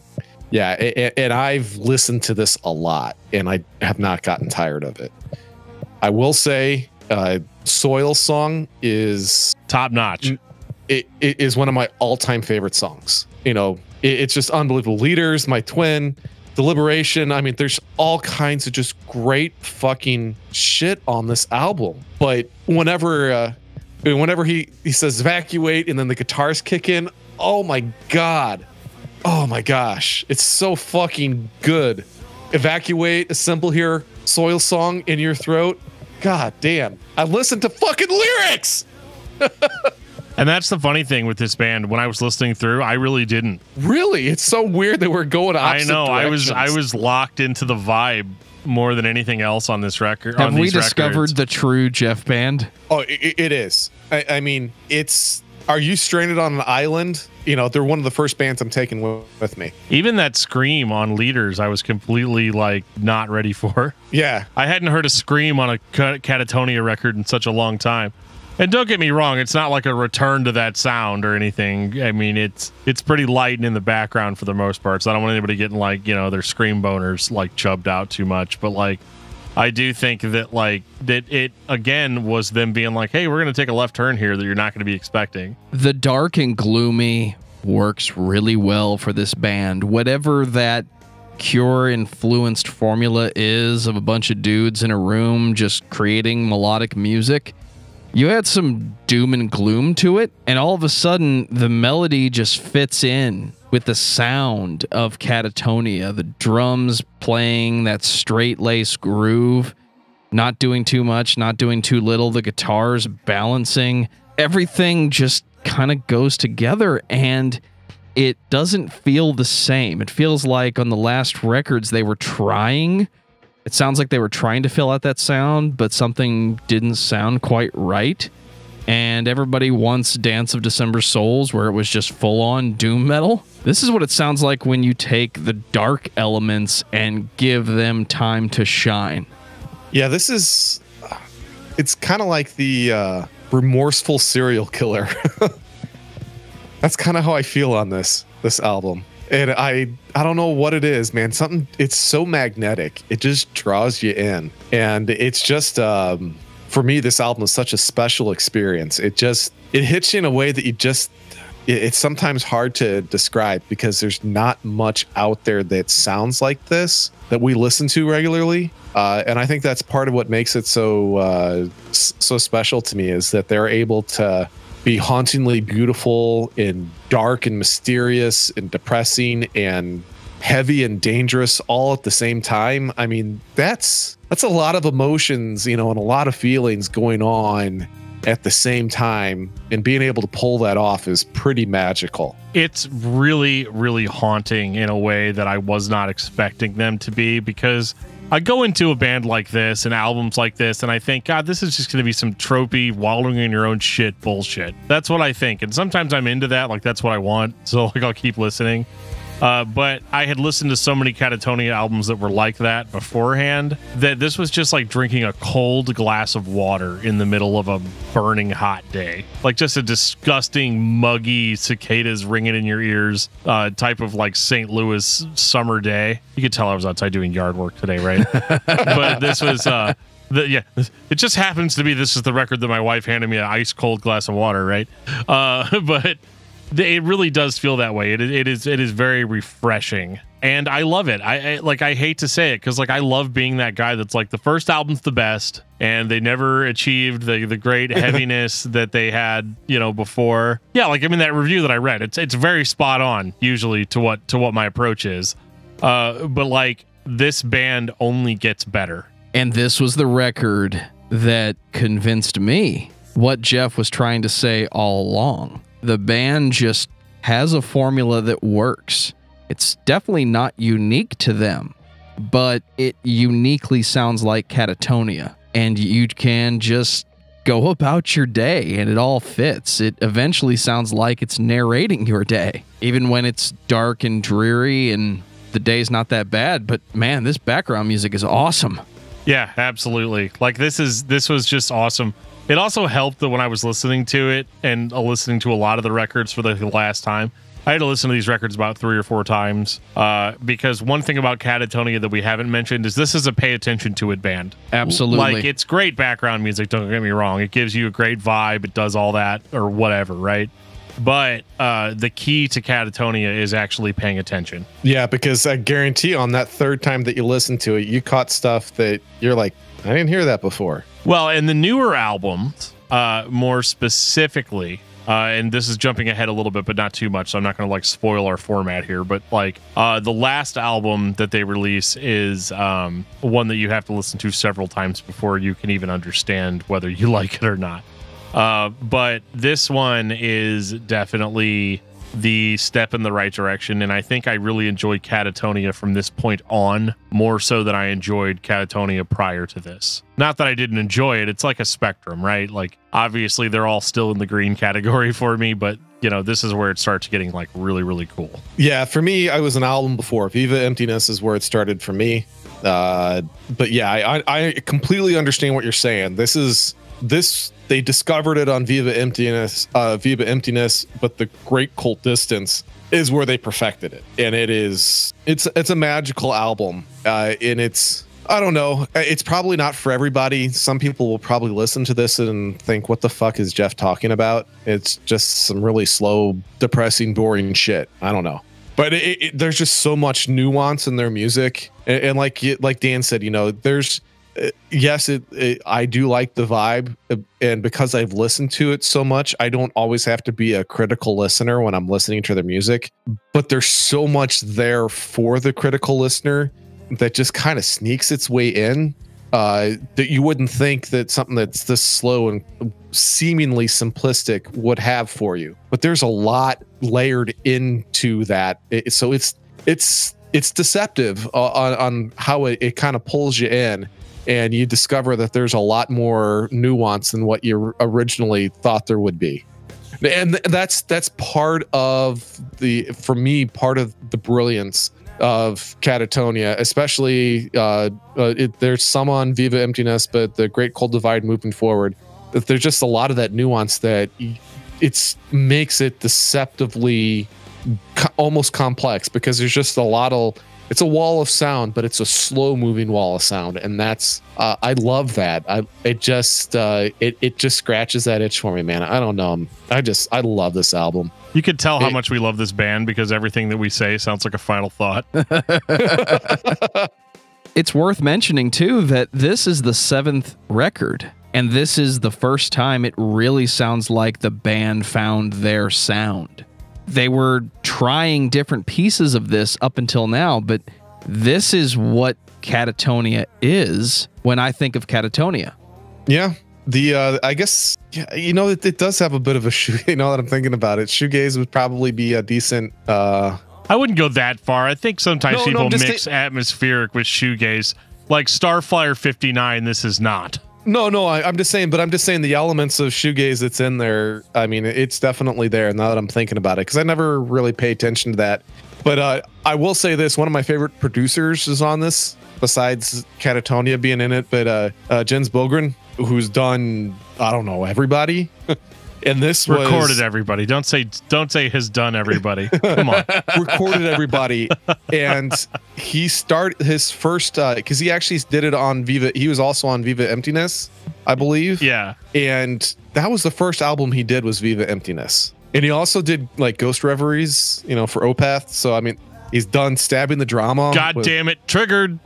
Yeah, and I've listened to this a lot, and I have not gotten tired of it. I will say, Soil Song is top notch. It is one of my all-time favorite songs. It's just unbelievable. Leaders, My Twin, Deliberation. I mean, there's all kinds of just great fucking shit on this album. But whenever he says evacuate and then the guitars kick in, oh my God. Oh my gosh. It's so fucking good. Evacuate, Assemble Here, Soil Song in your throat. God damn. I listened to fucking lyrics. And that's the funny thing with this band. When I was listening through, I really didn't. Really? It's so weird that we're going opposite directions. I was locked into the vibe more than anything else on this record. Have we discovered the true Geoff band? Oh, it is. I mean, it's... Are you stranded on an island? You know, they're one of the first bands I'm taking with me. Even that scream on Leaders, I was completely like not ready for. Yeah. I hadn't heard a scream on a Katatonia record in such a long time. And don't get me wrong, it's not like a return to that sound or anything. I mean, it's pretty light and in the background for the most part. So I don't want anybody getting like, you know, their scream boners like chubbed out too much. But like, I do think that like that it again was them being like, hey, we're going to take a left turn here that you're not going to be expecting. The dark and gloomy works really well for this band. Whatever that Cure influenced formula is of a bunch of dudes in a room just creating melodic music, you had some doom and gloom to it, and all of a sudden the melody just fits in with the sound of Katatonia, the drums playing that straight lace groove, not doing too much, not doing too little, the guitars balancing, everything just kind of goes together, and it doesn't feel the same. It feels like on the last records they were trying. It sounds like they were trying to fill out that sound, but something didn't sound quite right. And everybody wants Dance of December Souls, where it was just full-on doom metal. This is what it sounds like when you take the dark elements and give them time to shine. Yeah, this is... It's kind of like the remorseful serial killer. That's kind of how I feel on this album. And I don't know what it is, man. Something, it's so magnetic. It just draws you in. And it's just... for me, this album is such a special experience. It hits you in a way that it's sometimes hard to describe because there's not much out there that sounds like this that we listen to regularly. And I think that's part of what makes it so special to me is that they're able to be hauntingly beautiful and dark and mysterious and depressing and heavy and dangerous all at the same time. I mean, that's a lot of emotions, you know, and a lot of feelings going on at the same time, and being able to pull that off is pretty magical. It's really, really haunting in a way that I was not expecting them to be, because I go into a band like this and albums like this and I think, God, this is just going to be some tropey, wallowing in your own shit bullshit. That's what I think. And sometimes I'm into that. Like, that's what I want. So like, I'll keep listening. But I had listened to so many Katatonia albums that were like that beforehand that this was just like drinking a cold glass of water in the middle of a burning hot day. Like just a disgusting, muggy, cicadas ringing in your ears type of like St. Louis summer day. You could tell I was outside doing yard work today, right? But this was... it just happens to be this is the record that my wife handed me, an ice cold glass of water, right? But it really does feel that way. It is very refreshing, and I love it. I hate to say it because like I love being that guy that's like the first album's the best, and they never achieved the great heaviness that they had, you know, before. Yeah, like I mean that review that I read, it's very spot on usually to what my approach is. But like this band only gets better. And this was the record that convinced me what Geoff was trying to say all along. The band just has a formula that works. It's definitely not unique to them, but it uniquely sounds like Katatonia. And you can just go about your day and it all fits. It eventually sounds like it's narrating your day, even when it's dark and dreary and the day's not that bad. But man, this background music is awesome. Yeah, absolutely. Like this was just awesome. It also helped that when I was listening to it and listening to a lot of the records for the last time, I had to listen to these records about 3 or 4 times because one thing about Katatonia that we haven't mentioned is this is a pay attention to it band. Absolutely. Like it's great background music, don't get me wrong. It gives you a great vibe. It does all that or whatever, right? But the key to Katatonia is actually paying attention. Yeah, because I guarantee on that third time that you listen to it, you caught stuff that you're like, I didn't hear that before. Well, in the newer albums, more specifically, and this is jumping ahead a little bit, but not too much, so I'm not going to like spoil our format here, but like the last album that they release is one that you have to listen to several times before you can even understand whether you like it or not. But this one is definitely the step in the right direction, and I think I really enjoyed Katatonia from this point on more so than I enjoyed Katatonia prior to this. Not that I didn't enjoy it, it's like a spectrum, right? Like, obviously they're all still in the green category for me, but you know, this is where it starts getting like really, really cool. Yeah, for me, I was an album before. Viva Emptiness is where it started for me. But yeah, I completely understand what you're saying. They discovered it on Viva Emptiness, but the Great Cold Distance is where they perfected it. And it's a magical album. And I don't know, it's probably not for everybody. Some people will probably listen to this and think, what the fuck is Geoff talking about? It's just some really slow, depressing, boring shit. I don't know. But there's just so much nuance in their music. And like Dan said, you know, there's, yes, I do like the vibe, and because I've listened to it so much, I don't always have to be a critical listener when I'm listening to their music, but there's so much there for the critical listener that just kind of sneaks its way in, that you wouldn't think that something that's this slow and seemingly simplistic would have for you. But there's a lot layered into that, so it's deceptive on how it kind of pulls you in. And you discover that there's a lot more nuance than what you originally thought there would be. And that's part of for me, part of the brilliance of Katatonia, especially there's some on Viva Emptiness, but the Great Cold Divide moving forward, there's just a lot of that nuance that makes it deceptively almost complex, because there's just a lot of, it's a wall of sound, but it's a slow moving wall of sound. And that's, I love that. It just scratches that itch for me, man. I don't know. I love this album. You could tell how much we love this band because everything that we say sounds like a final thought. It's worth mentioning too, that this is the 7th record, and this is the first time it really sounds like the band found their sound. They were trying different pieces of this up until now, but this is what Katatonia is when I think of Katatonia. Yeah. I guess, yeah, you know, it does have a bit of a you know that I'm thinking about it. Shoegaze would probably be a decent, I wouldn't go that far. I think sometimes people mix atmospheric with shoegaze. Like Starflyer 59, this is not. No, I'm just saying the elements of shoegaze that's in there, I mean, it's definitely there now that I'm thinking about it, because I never really pay attention to that. But I will say this, one of my favorite producers is on this, besides Katatonia being in it, but Jens Bogren, who's done, I don't know, everybody. And this recorded everybody. Don't say has done everybody. Come on. Recorded everybody. And he started his first, because he actually did it on Viva. He was also on Viva Emptiness, I believe. Yeah. And that was the first album he did, was Viva Emptiness. And he also did like Ghost Reveries, you know, for Opeth. So I mean, he's done Stabbing the Drama. God damn it, triggered.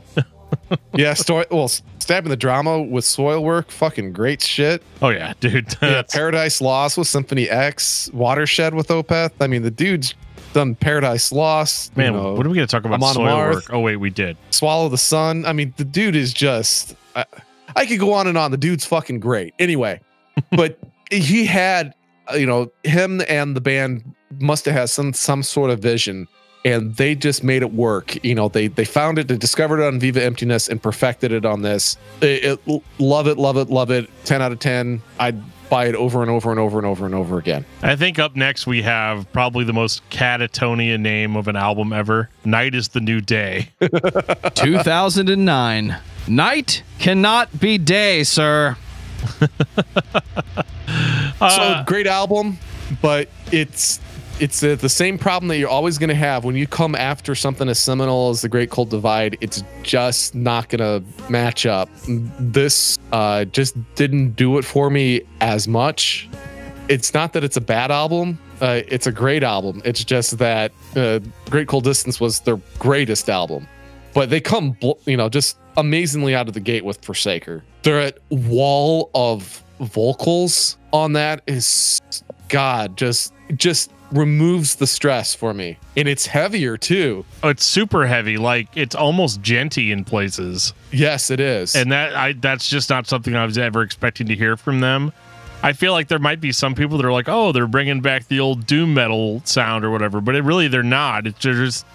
Yeah, Stabbing the Drama with Soilwork, fucking great shit. Oh yeah, dude. Yeah, Paradise Lost with Symphony X, Watershed with Opeth. I mean, the dude's done Paradise Lost. Man, you know, what are we going to talk about? Soilwork. Oh wait, we did Swallow the Sun. I mean, the dude is just. I could go on and on. The dude's fucking great. Anyway, but he had, you know, him and the band must have had some sort of vision. And they just made it work. You know, they found it, they discovered it on Viva Emptiness and perfected it on this. Love it. 10 out of 10. I'd buy it over and over and over and over and over again. I think up next we have probably the most Katatonia name of an album ever. Night is the New Day. 2009. Night cannot be day, sir. So great album, but it's the same problem that you're always going to have when you come after something as seminal as the Great Cold Divide. It's just not going to match up. This just didn't do it for me as much. It's not that it's a bad album. It's a great album. It's just that Great Cold Distance was their greatest album. But they come, you know, just amazingly out of the gate with Forsaker. Their wall of vocals on that is, God, just removes the stress for me. And it's heavier too. Oh, it's super heavy. Like it's almost genty in places. Yes, it is. And that's just not something I was ever expecting to hear from them. I feel like there might be some people that are like, oh, they're bringing back the old doom metal sound or whatever, but they're not.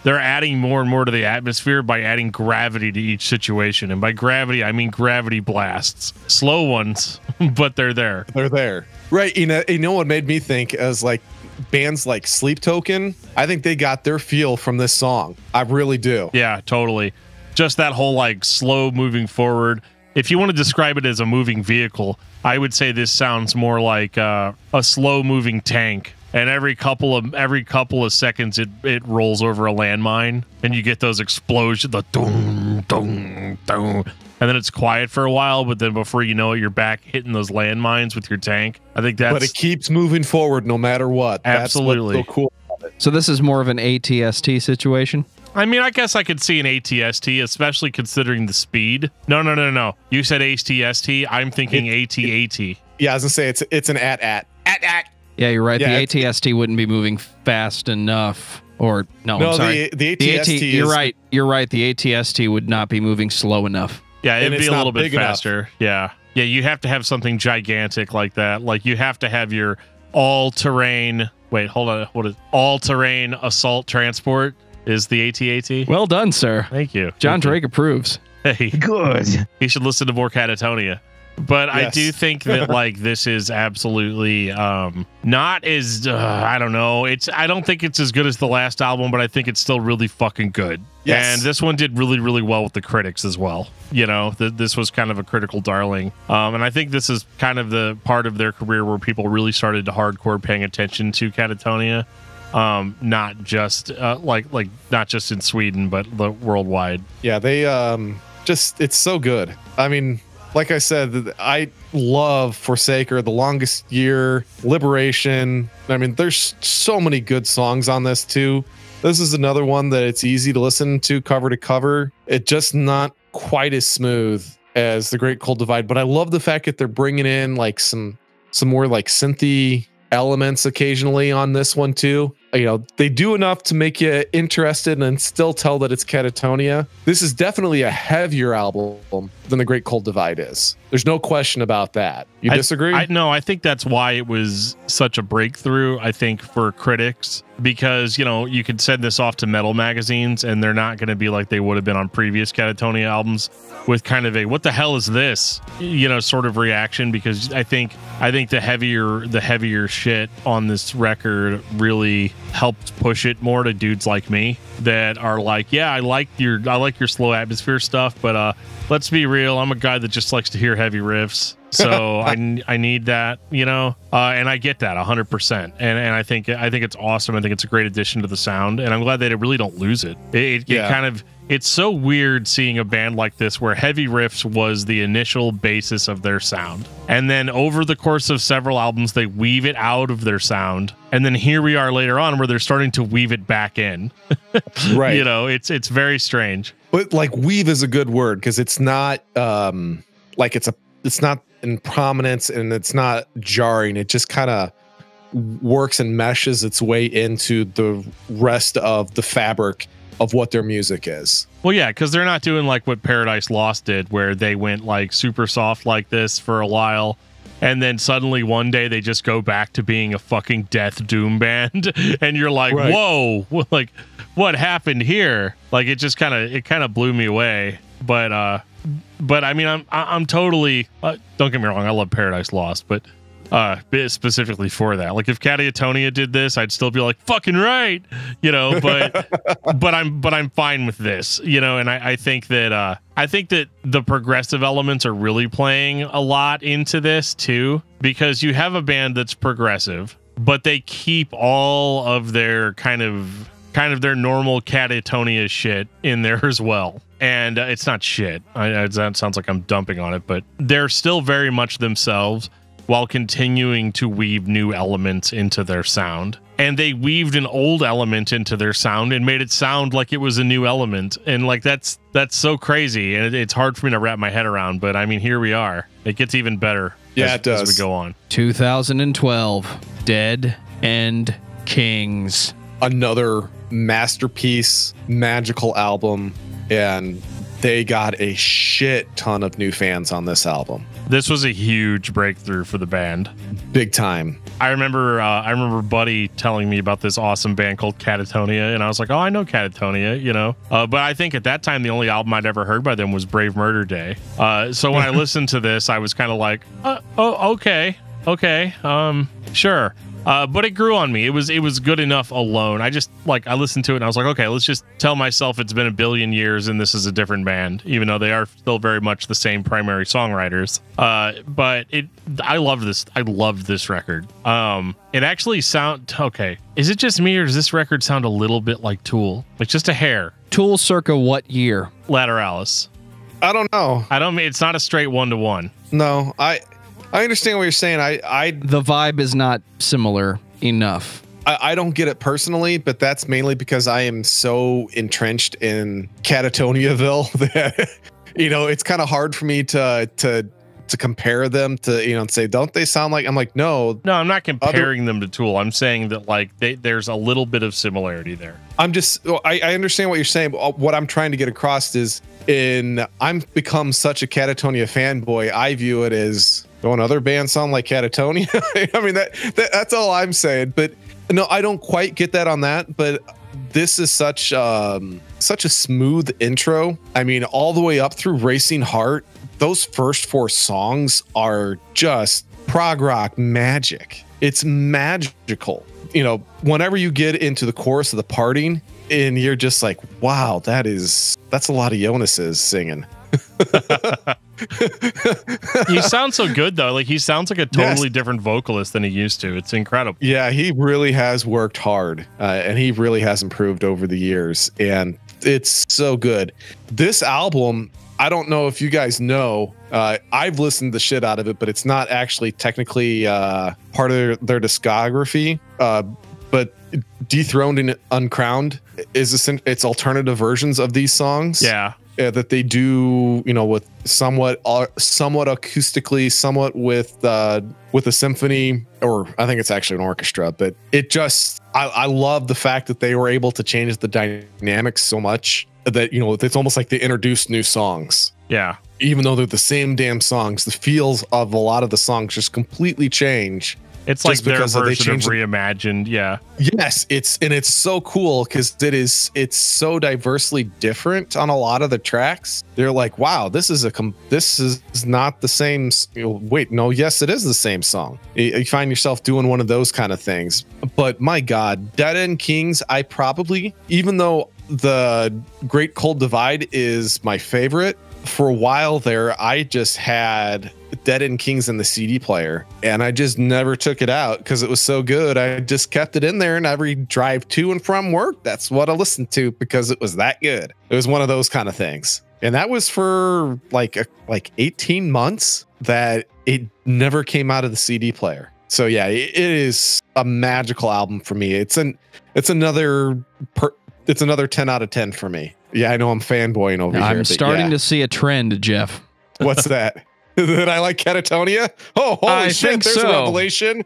They're adding more and more to the atmosphere by adding gravity to each situation. And by gravity, I mean gravity blasts. Slow ones, but they're there. They're there. Right. You know what made me think as like bands like Sleep Token, I think they got their feel from this song. I really do. Yeah, totally. Just that whole like slow moving forward. If you want to describe it as a moving vehicle, I would say this sounds more like a slow moving tank. And every couple of seconds, it rolls over a landmine, and you get those explosions, the dong, dong, dong. And then it's quiet for a while, but then before you know it, you're back hitting those landmines with your tank. I think that's... But it keeps moving forward no matter what. Absolutely. That's what's so cool about it. So this is more of an ATST situation? I mean, I guess I could see an ATST, especially considering the speed. No. You said ATST. I'm thinking AT-AT. Yeah, I was going to say it's an at. Yeah, you're right. Yeah, the ATST wouldn't be moving fast enough. Or, no, I'm sorry. The ATST You're right. The ATST would not be moving slow enough. Yeah, it'd be a little bit faster. Yeah. Yeah, you have to have something gigantic like that. Like, you have to have your all-terrain... Wait, hold on. What is all-terrain assault transport? Is the AT-AT? Well done, sir. Thank you. John Drake approves. Hey, good. He should listen to more Katatonia. But yes. I do think that like this is absolutely not as I don't know. I don't think it's as good as the last album, but I think it's still really fucking good. Yes. And this one did really, really well with the critics as well. You know, this was kind of a critical darling. And I think this is kind of the part of their career where people really started to hardcore paying attention to Katatonia. Not just not just in Sweden, but worldwide. Yeah, they it's so good. I mean, like I said, I love Forsaker, The Longest Year, Liberation. I mean, there's so many good songs on this too. This is another one that it's easy to listen to cover to cover. It's just not quite as smooth as The Great Cold Divide, but I love the fact that they're bringing in like some more like synthy elements occasionally on this one too. You know, they do enough to make you interested and still tell that it's Katatonia. This is definitely a heavier album than The Great Cold Divide is. There's no question about that. You disagree? No, I think that's why it was such a breakthrough, I think, for critics, because, you know, you could send this off to metal magazines and they're not going to be like they would have been on previous Katatonia albums with kind of a, what the hell is this, you know, sort of reaction, because I think the heavier shit on this record really helped push it more to dudes like me that are like, yeah, I like your slow atmosphere stuff, but let's be real, I'm a guy that just likes to hear heavy riffs, so I need that, you know, and I get that 100%, and I think it's awesome. I think it's a great addition to the sound, and I'm glad that it really don't lose it. It kind of, it's so weird seeing a band like this where heavy riffs was the initial basis of their sound, and then over the course of several albums they weave it out of their sound, and then here we are later on where they're starting to weave it back in. Right. You know, it's very strange. But like weave is a good word because it's not like it's not in prominence and it's not jarring. It just kind of works and meshes its way into the rest of the fabric of what their music is. Well, yeah, because they're not doing like what Paradise Lost did, where they went like super soft like this for a while, and then suddenly one day they just go back to being a fucking death doom band, and you're like, right. Whoa, like what happened here? Like it kind of blew me away. But I mean, I'm totally don't get me wrong, I love Paradise Lost, but specifically for that, like if Katatonia did this, I'd still be like fucking right, you know, but but I'm fine with this, you know, and I think that the progressive elements are really playing a lot into this too, because you have a band that's progressive, but they keep all of their kind of their normal Katatonia shit in there as well. And it's not shit. That sounds like I'm dumping on it, but they're still very much themselves while continuing to weave new elements into their sound. And they weaved an old element into their sound and made it sound like it was a new element. And like that's so crazy. And it's hard for me to wrap my head around, but I mean, here we are. It gets even better. Yeah, it does. As we go on. 2012, Dead End Kings. Another masterpiece, magical album, and they got a shit ton of new fans on this album. This was a huge breakthrough for the band. Big time. I remember Buddy telling me about this awesome band called Katatonia, and I was like, oh, I know Katatonia, you know. But I think at that time, the only album I'd ever heard by them was Brave Murder Day. So when I listened to this, I was kind of like, oh, okay, sure. But it grew on me. It was good enough alone. I listened to it and I was like, okay, let's just tell myself it's been a billion years and this is a different band, even though they are still very much the same primary songwriters. But I loved this. I loved this record. It actually okay. Is it just me or does this record sound a little bit like Tool? Like just a hair. Tool circa what year? Lateralis. I don't know. It's not a straight 1-to-1. No, I understand what you're saying. The vibe is not similar enough. I don't get it personally, but that's mainly because I am so entrenched in Katatoniaville that, you know, it's kind of hard for me to compare them to, you know, and say, don't they sound like, I'm like, no. No, I'm not comparing them to Tool. I'm saying that like there's a little bit of similarity there. I understand what you're saying, but what I'm trying to get across is I'm become such a Katatonia fanboy. I view it as, don't other bands sound like Katatonia? I mean, that's all I'm saying. But no, I don't quite get that on that. But this is such a smooth intro. I mean, all the way up through Racing Heart. Those first 4 songs are just prog rock magic. It's magical. You know, whenever you get into the chorus of the parting, and you're just like, wow, that's a lot of Jonas's singing. He sounds so good though. Like he sounds like a totally different vocalist than he used to. It's incredible. Yeah, he really has worked hard, and he really has improved over the years, and it's so good. This album, I don't know if you guys know, I've listened the shit out of it, but it's not actually technically part of their discography. But Dethroned and Uncrowned it's alternative versions of these songs. Yeah. That they do, you know, with somewhat acoustically, somewhat with a symphony, or I think it's actually an orchestra. But it just, I love the fact that they were able to change the dynamics so much that, you know, it's almost like they introduced new songs. Yeah. Even though they're the same damn songs, the feels of a lot of the songs just completely change. It's like their version of reimagined. Yeah. Yes, it's so cool because it's so diversely different on a lot of the tracks. They're like, wow, this is not the same. Wait, no, yes, it is the same song. You find yourself doing one of those kind of things. But my God, Dead End Kings, I probably, even though the Great Cold Divide is my favorite, for a while there, I just had Dead End Kings in the CD player, and I just never took it out because it was so good. I just kept it in there, and every drive to and from work, that's what I listened to because it was that good. It was one of those kind of things. And that was for like 18 months that it never came out of the CD player. So yeah, it is a magical album for me. It's another 10 out of 10 for me. Yeah, I know I'm fanboying over here. I'm starting to see a trend, Geoff. What's that? That I like Katatonia? Oh, holy shit, there's a revelation.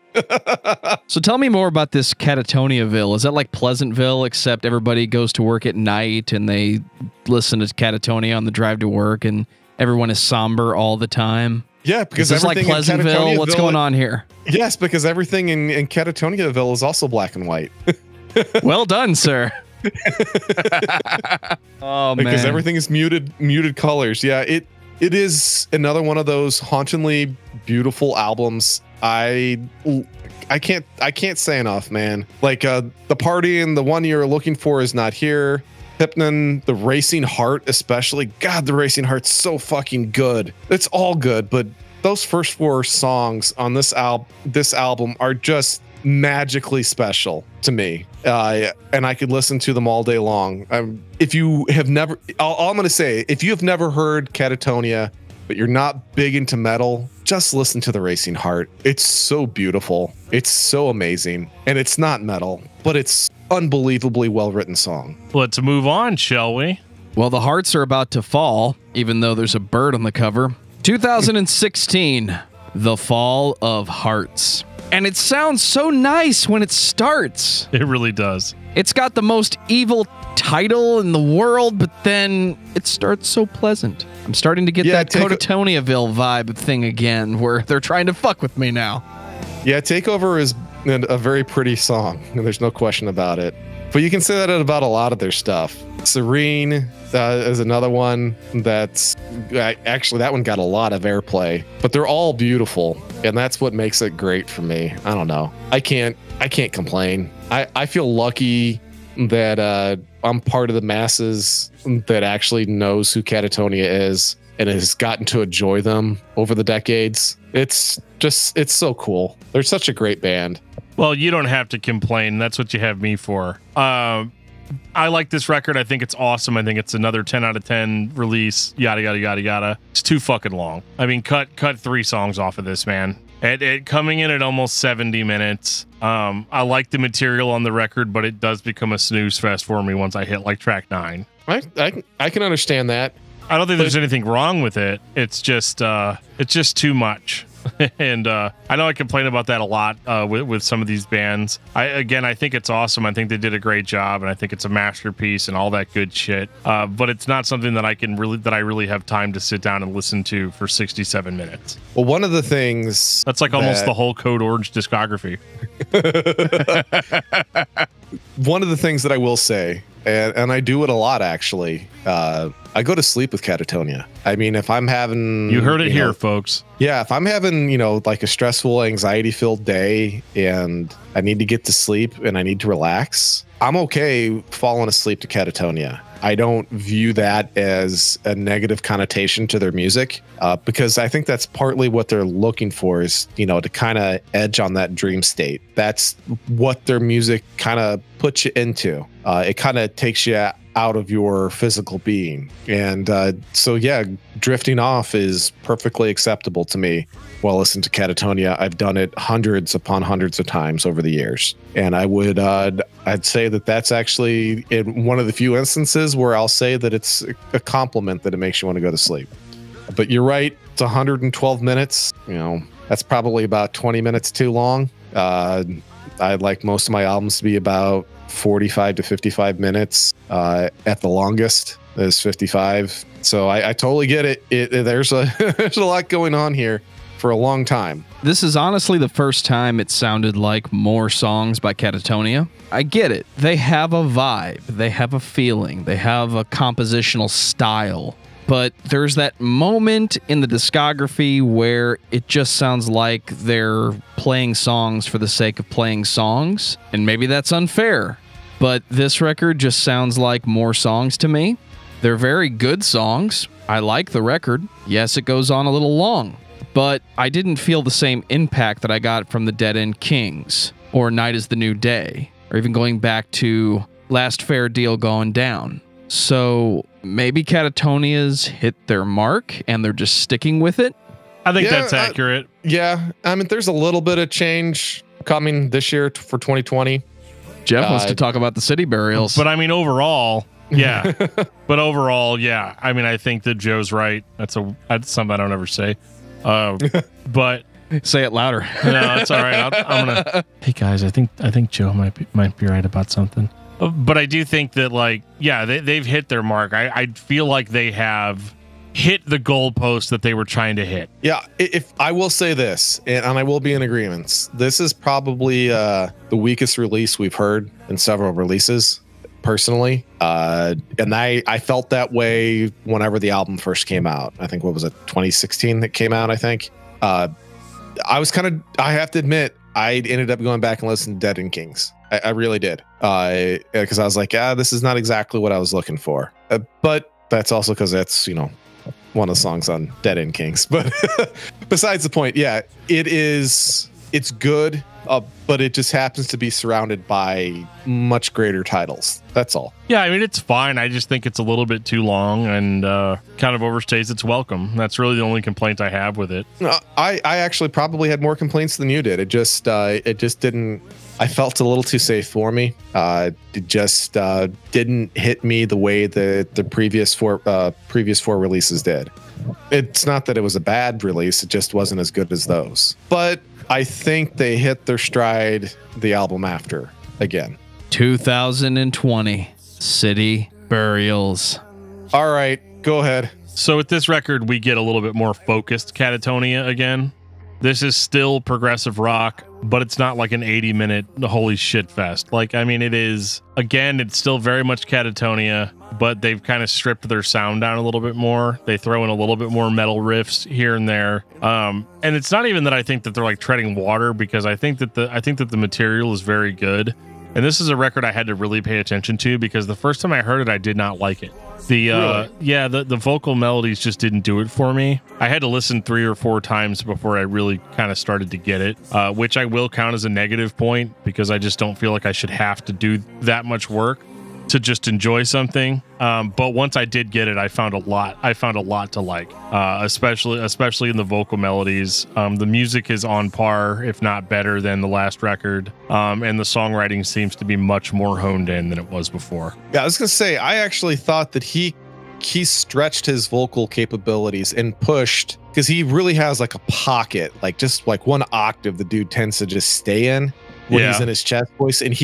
So tell me more about this Katatoniaville. Is that like Pleasantville, except everybody goes to work at night and they listen to Katatonia on the drive to work and everyone is somber all the time? Yeah, because it's like Pleasantville. What's going on here? Yes, because everything in Katatoniaville is also black and white. Well done, sir. Oh man, because everything is muted colors. Yeah, it is another one of those hauntingly beautiful albums. I can't say enough, man. Like the party and the one you're looking for is not here. Hypnon, the Racing Heart especially. God, the Racing Heart's so fucking good. It's all good, but those first 4 songs on this album are just magically special to me, and I could listen to them all day long. If you have never, all I'm going to say, if you have never heard Katatonia, but you're not big into metal, just listen to the Racing Heart. It's so beautiful. It's so amazing, and it's not metal, but it's unbelievably well-written song. Let's move on, shall we? Well, the hearts are about to fall, even though there's a bird on the cover. 2016, The Fall of Hearts. And it sounds so nice when it starts. It really does. It's got the most evil title in the world, but then it starts so pleasant. I'm starting to get that Katatonia-ville vibe thing again, where they're trying to fuck with me now. Yeah, Takeover is a very pretty song, and there's no question about it. But you can say that about a lot of their stuff. Serene is another one that's actually, that one got a lot of airplay, but they're all beautiful, and that's what makes it great for me. I don't know. I can't complain. I feel lucky that I'm part of the masses that actually knows who Katatonia is and has gotten to enjoy them over the decades. It's so cool. They're such a great band. Well, you don't have to complain. That's what you have me for. I like this record. I think it's awesome. I think it's another 10 out of 10 release. Yada, yada, yada, yada. It's too fucking long. I mean, cut 3 songs off of this, man. It coming in at almost 70 minutes. I like the material on the record, but it does become a snooze fest for me once I hit like track 9. I can understand that. I don't think there's anything wrong with it. It's just too much. And I know I complain about that a lot with some of these bands. I think it's awesome. I think they did a great job, and I think it's a masterpiece and all that good shit. But it's not something that I really have time to sit down and listen to for 67 minutes. Well, one of the things that's like almost the whole Code Orange discography. One of the things that I will say, and I do it a lot actually, I go to sleep with Katatonia. I mean, if I'm having... You heard it here, folks. Yeah, if I'm having, like a stressful, anxiety-filled day and I need to get to sleep and I need to relax, I'm okay falling asleep to Katatonia. I don't view that as a negative connotation to their music because I think that's partly what they're looking for is, to kind of edge on that dream state. That's what their music kind of puts you into. It kind of takes you out of your physical being. And so, yeah, drifting off is perfectly acceptable to me while listening to Katatonia. I've done it hundreds upon hundreds of times over the years. And I'd say that that's actually in one of the few instances where I'll say that it's a compliment that it makes you want to go to sleep. But you're right. It's 112 minutes. That's probably about 20 minutes too long. I'd like most of my albums to be about 45 to 55 minutes at the longest is 55. So I totally get it. There's a lot going on here for a long time. This is honestly the first time it sounded like more songs by Katatonia. I get it. They have a vibe. They have a feeling. They have a compositional style. But there's that moment in the discography where it just sounds like they're playing songs for the sake of playing songs. And maybe that's unfair. But this record just sounds like more songs to me. They're very good songs. I like the record. Yes, it goes on a little long. But I didn't feel the same impact that I got from the Dead End Kings or Night is the New Day, or even going back to Last Fair Deal Going Down. So maybe Katatonia's hit their mark and they're just sticking with it. I think that's accurate. I mean, there's a little bit of change coming this year for 2020. Jeff wants to talk about the city burials. But I mean, overall, yeah. Yeah. I mean, I think that Joe's right. That's something I don't ever say. But say it louder. No, that's all right. I'm gonna. Hey guys, I think Joe might be right about something. But I do think that, like, yeah, they've hit their mark. I feel like they have hit the goalpost that they were trying to hit. Yeah, if I will say this, and I will be in agreement, this is probably the weakest release we've heard in several releases, personally. And I felt that way whenever the album first came out. I think, what was it, 2016 that came out, I think. I have to admit, I ended up going back and listening to Dead End Kings. I really did. Because I was like, this is not exactly what I was looking for. But that's also because that's, one of the songs on Dead End Kings. But besides the point, yeah, it's good, but it just happens to be surrounded by much greater titles. That's all. Yeah, I mean, it's fine. I just think it's a little bit too long and kind of overstays its welcome. That's really the only complaint I have with it. I actually probably had more complaints than you did. It just didn't. I felt a little too safe for me. It just didn't hit me the way that the previous four releases did. It's not that it was a bad release. It just wasn't as good as those. But I think they hit their stride the album after again. 2020. City Burials. All right, go ahead. So with this record, we get a little bit more focused Katatonia again. This is still progressive rock, but it's not like an 80-minute holy shit fest. Like, I mean, it is, again, it's still very much Katatonia, but they've kind of stripped their sound down a little bit more. They throw in a little bit more metal riffs here and there. And it's not even that I think that they're like treading water, because I think that the material is very good. And this is a record I had to really pay attention to, because the first time I heard it, I did not like it. The vocal melodies just didn't do it for me. I had to listen 3 or 4 times before I really kind of started to get it, which I will count as a negative point, because I just don't feel like I should have to do that much work to just enjoy something. But once I did get it, I found a lot to like, especially in the vocal melodies. The music is on par, if not better, than the last record. And the songwriting seems to be much more honed in than it was before. Yeah, I was gonna say, I actually thought that he stretched his vocal capabilities and pushed, because he really has like a pocket, like just like one octave the dude tends to just stay in when he's in his chest voice. And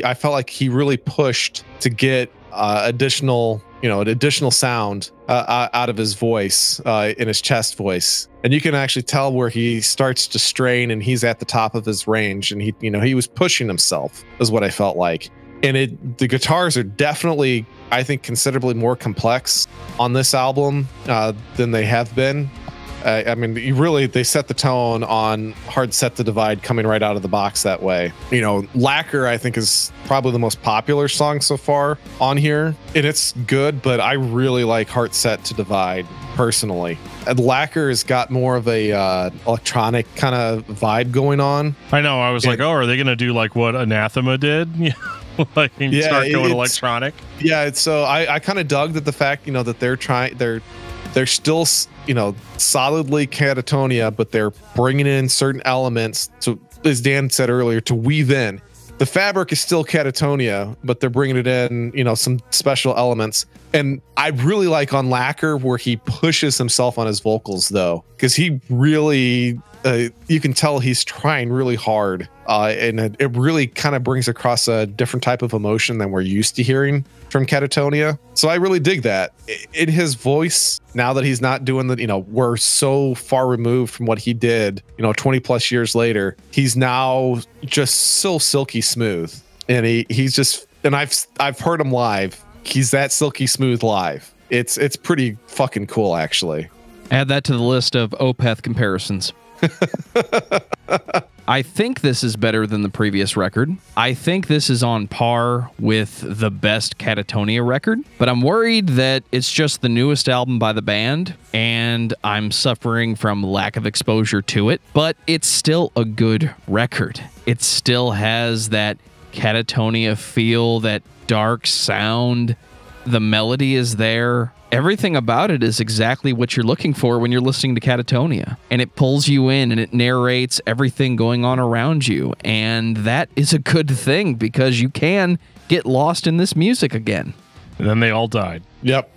I felt like he really pushed to get additional sound out of his voice, in his chest voice. And you can actually tell where he starts to strain and he's at the top of his range, and he was pushing himself, is what I felt like. And the guitars are definitely, I think, considerably more complex on this album than they have been. I mean, they set the tone on Hard Set to Divide coming right out of the box that way. Lacquer, I think, is probably the most popular song so far on here, and it's good, but I really like Hard Set to Divide personally. And Lacquer has got more of a electronic kind of vibe going on. I know. I was like, oh, are they going to do like what Anathema did? Like start going electronic? Yeah, so I kind of dug the fact, that they're still, solidly Katatonia, but they're bringing in certain elements to, as Dan said earlier, to weave in. The fabric is still Katatonia, but they're bringing it in, some special elements. And I really like on Lacquer where he pushes himself on his vocals, though, because he really, you can tell he's trying really hard. And it really kind of brings across a different type of emotion than we're used to hearing from Katatonia. So I really dig that. In his voice, now that he's not doing we're so far removed from what he did, 20 plus years later, he's now just so silky smooth. And he's just, and I've heard him live. He's that silky smooth live. It's pretty fucking cool, actually. Add that to the list of Opeth comparisons. I think this is better than the previous record. I think this is on par with the best Katatonia record, but I'm worried that it's just the newest album by the band, and I'm suffering from lack of exposure to it, but it's still a good record. It still has that Katatonia feel, that dark sound. The melody is there. Everything about it is exactly what you're looking for when you're listening to Katatonia. And it pulls you in and it narrates everything going on around you. And that is a good thing, because you can get lost in this music again. And then they all died. Yep.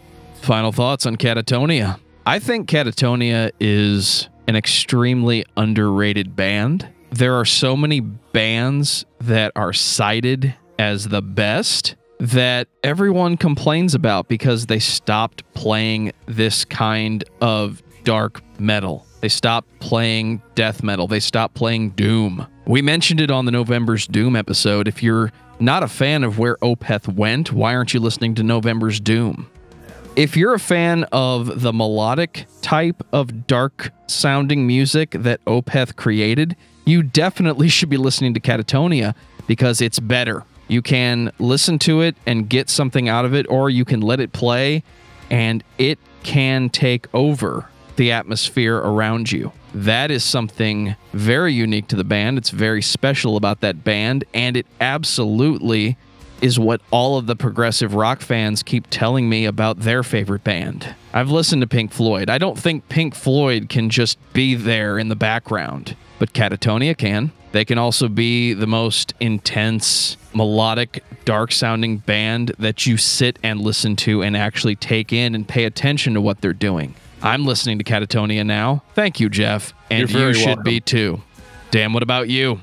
Final thoughts on Katatonia. I think Katatonia is an extremely underrated band. There are so many bands that are cited as the best that everyone complains about because they stopped playing this kind of dark metal. They stopped playing death metal. They stopped playing doom. We mentioned it on the November's Doom episode. If you're not a fan of where Opeth went, why aren't you listening to November's Doom? If you're a fan of the melodic type of dark sounding music that Opeth created, you definitely should be listening to Katatonia, because it's better. You can listen to it and get something out of it, or you can let it play and it can take over the atmosphere around you. That is something very unique to the band. It's very special about that band, and it absolutely is what all of the progressive rock fans keep telling me about their favorite band. I've listened to Pink Floyd. I don't think Pink Floyd can just be there in the background, but Katatonia can. They can also be the most intense, melodic, dark-sounding band that you sit and listen to and actually take in and pay attention to what they're doing. I'm listening to Katatonia now. Thank you, Geoff. And you should be too. Dan, what about you?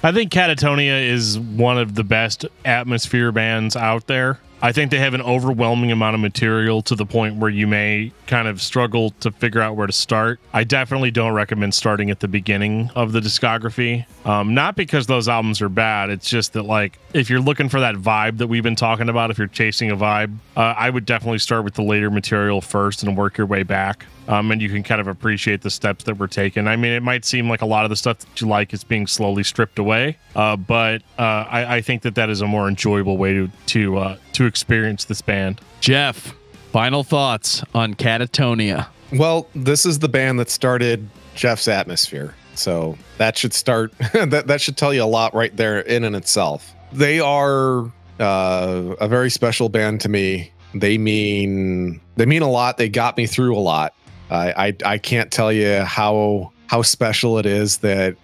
I think Katatonia is one of the best atmosphere bands out there. I think they have an overwhelming amount of material to the point where you may kind of struggle to figure out where to start. I definitely don't recommend starting at the beginning of the discography. Not because those albums are bad. It's just that, like, if you're looking for that vibe that we've been talking about, if you're chasing a vibe, I would definitely start with the later material first and work your way back. And you can kind of appreciate the steps that were taken. I mean, it might seem like a lot of the stuff that you like is being slowly stripped away, but I think that is a more enjoyable way to experience this band. Geoff, final thoughts on Katatonia. Well, this is the band that started Geoff's atmosphere, so that should start. that should tell you a lot right there in and itself. They are a very special band to me. They mean a lot. They got me through a lot. I can't tell you how special it is that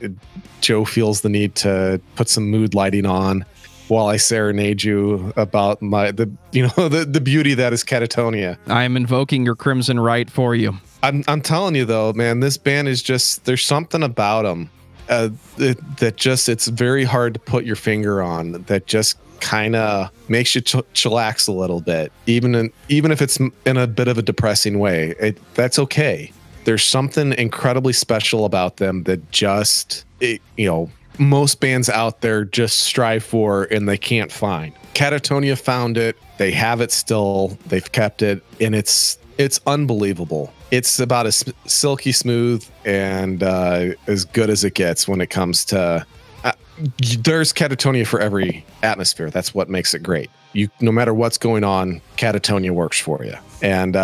Joe feels the need to put some mood lighting on while I serenade you about the beauty that is Katatonia. I am invoking your crimson right for you. I'm telling you though, man, this band is just, there's something about them it's very hard to put your finger on, that just kind of makes you chillax a little bit, even if it's in a bit of a depressing way. That's okay. There's something incredibly special about them that just, most bands out there just strive for and they can't find. Katatonia found it. They have it still. They've kept it, and it's unbelievable. It's about as silky smooth and as good as it gets when it comes to. There's Katatonia for every atmosphere. That's what makes it great. No matter what's going on, Katatonia works for you. And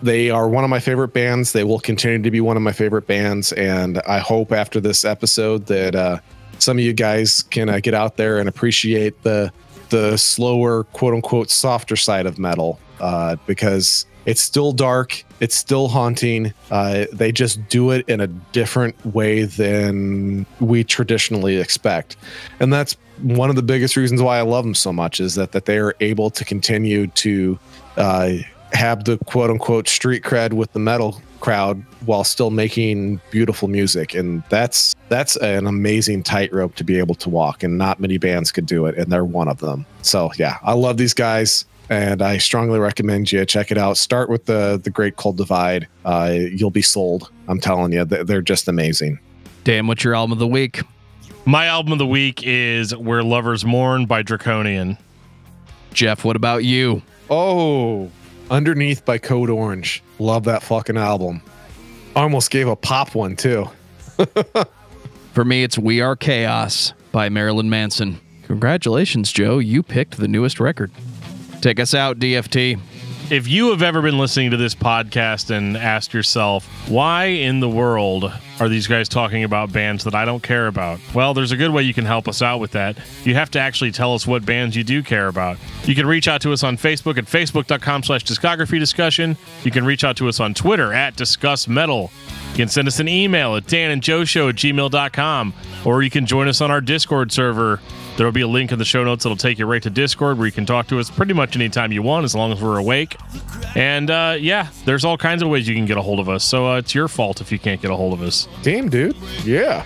they are one of my favorite bands. They will continue to be one of my favorite bands. And I hope after this episode that some of you guys can get out there and appreciate the slower, quote unquote, softer side of metal, because it's still dark. It's still haunting. They just do it in a different way than we traditionally expect. And that's one of the biggest reasons why I love them so much, is that they are able to continue to have the quote unquote street cred with the metal crowd while still making beautiful music. And that's an amazing tightrope to be able to walk, and not many bands could do it. And they're one of them. So yeah, I love these guys. And I strongly recommend you check it out. Start with the Great Cold Divide. You'll be sold. I'm telling you, they're just amazing. Dan, what's your album of the week? My album of the week is Where Lovers Mourn by Draconian. Geoff, what about you? Oh, Underneath by Code Orange. Love that fucking album. I almost gave a pop one too. For me, it's We Are Chaos by Marilyn Manson. Congratulations, Joe. You picked the newest record. Take us out, DFT. If you have ever been listening to this podcast and asked yourself, why in the world are these guys talking about bands that I don't care about? Well, there's a good way you can help us out with that. You have to actually tell us what bands you do care about. You can reach out to us on Facebook at facebook.com/discography discussion. You can reach out to us on Twitter at discussmetal. You can send us an email at danandjoeshow@gmail.com, or you can join us on our Discord server. There will be a link in the show notes that'll take you right to Discord, where you can talk to us pretty much anytime you want, as long as we're awake. And yeah, there's all kinds of ways you can get a hold of us. So it's your fault if you can't get a hold of us. Damn, dude. Yeah.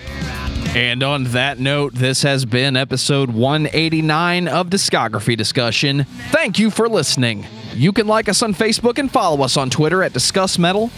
And on that note, this has been episode 189 of Discography Discussion. Thank you for listening. You can like us on Facebook and follow us on Twitter at discussmetal.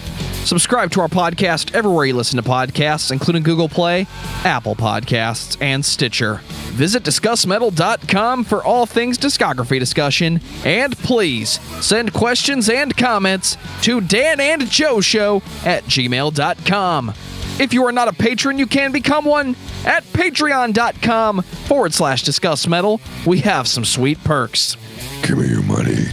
Subscribe to our podcast everywhere you listen to podcasts, including Google Play, Apple Podcasts, and Stitcher. Visit discussmetal.com for all things discography discussion. And please send questions and comments to danandjoeshow@gmail.com. If you are not a patron, you can become one at patreon.com/discussmetal. We have some sweet perks. Give me your money.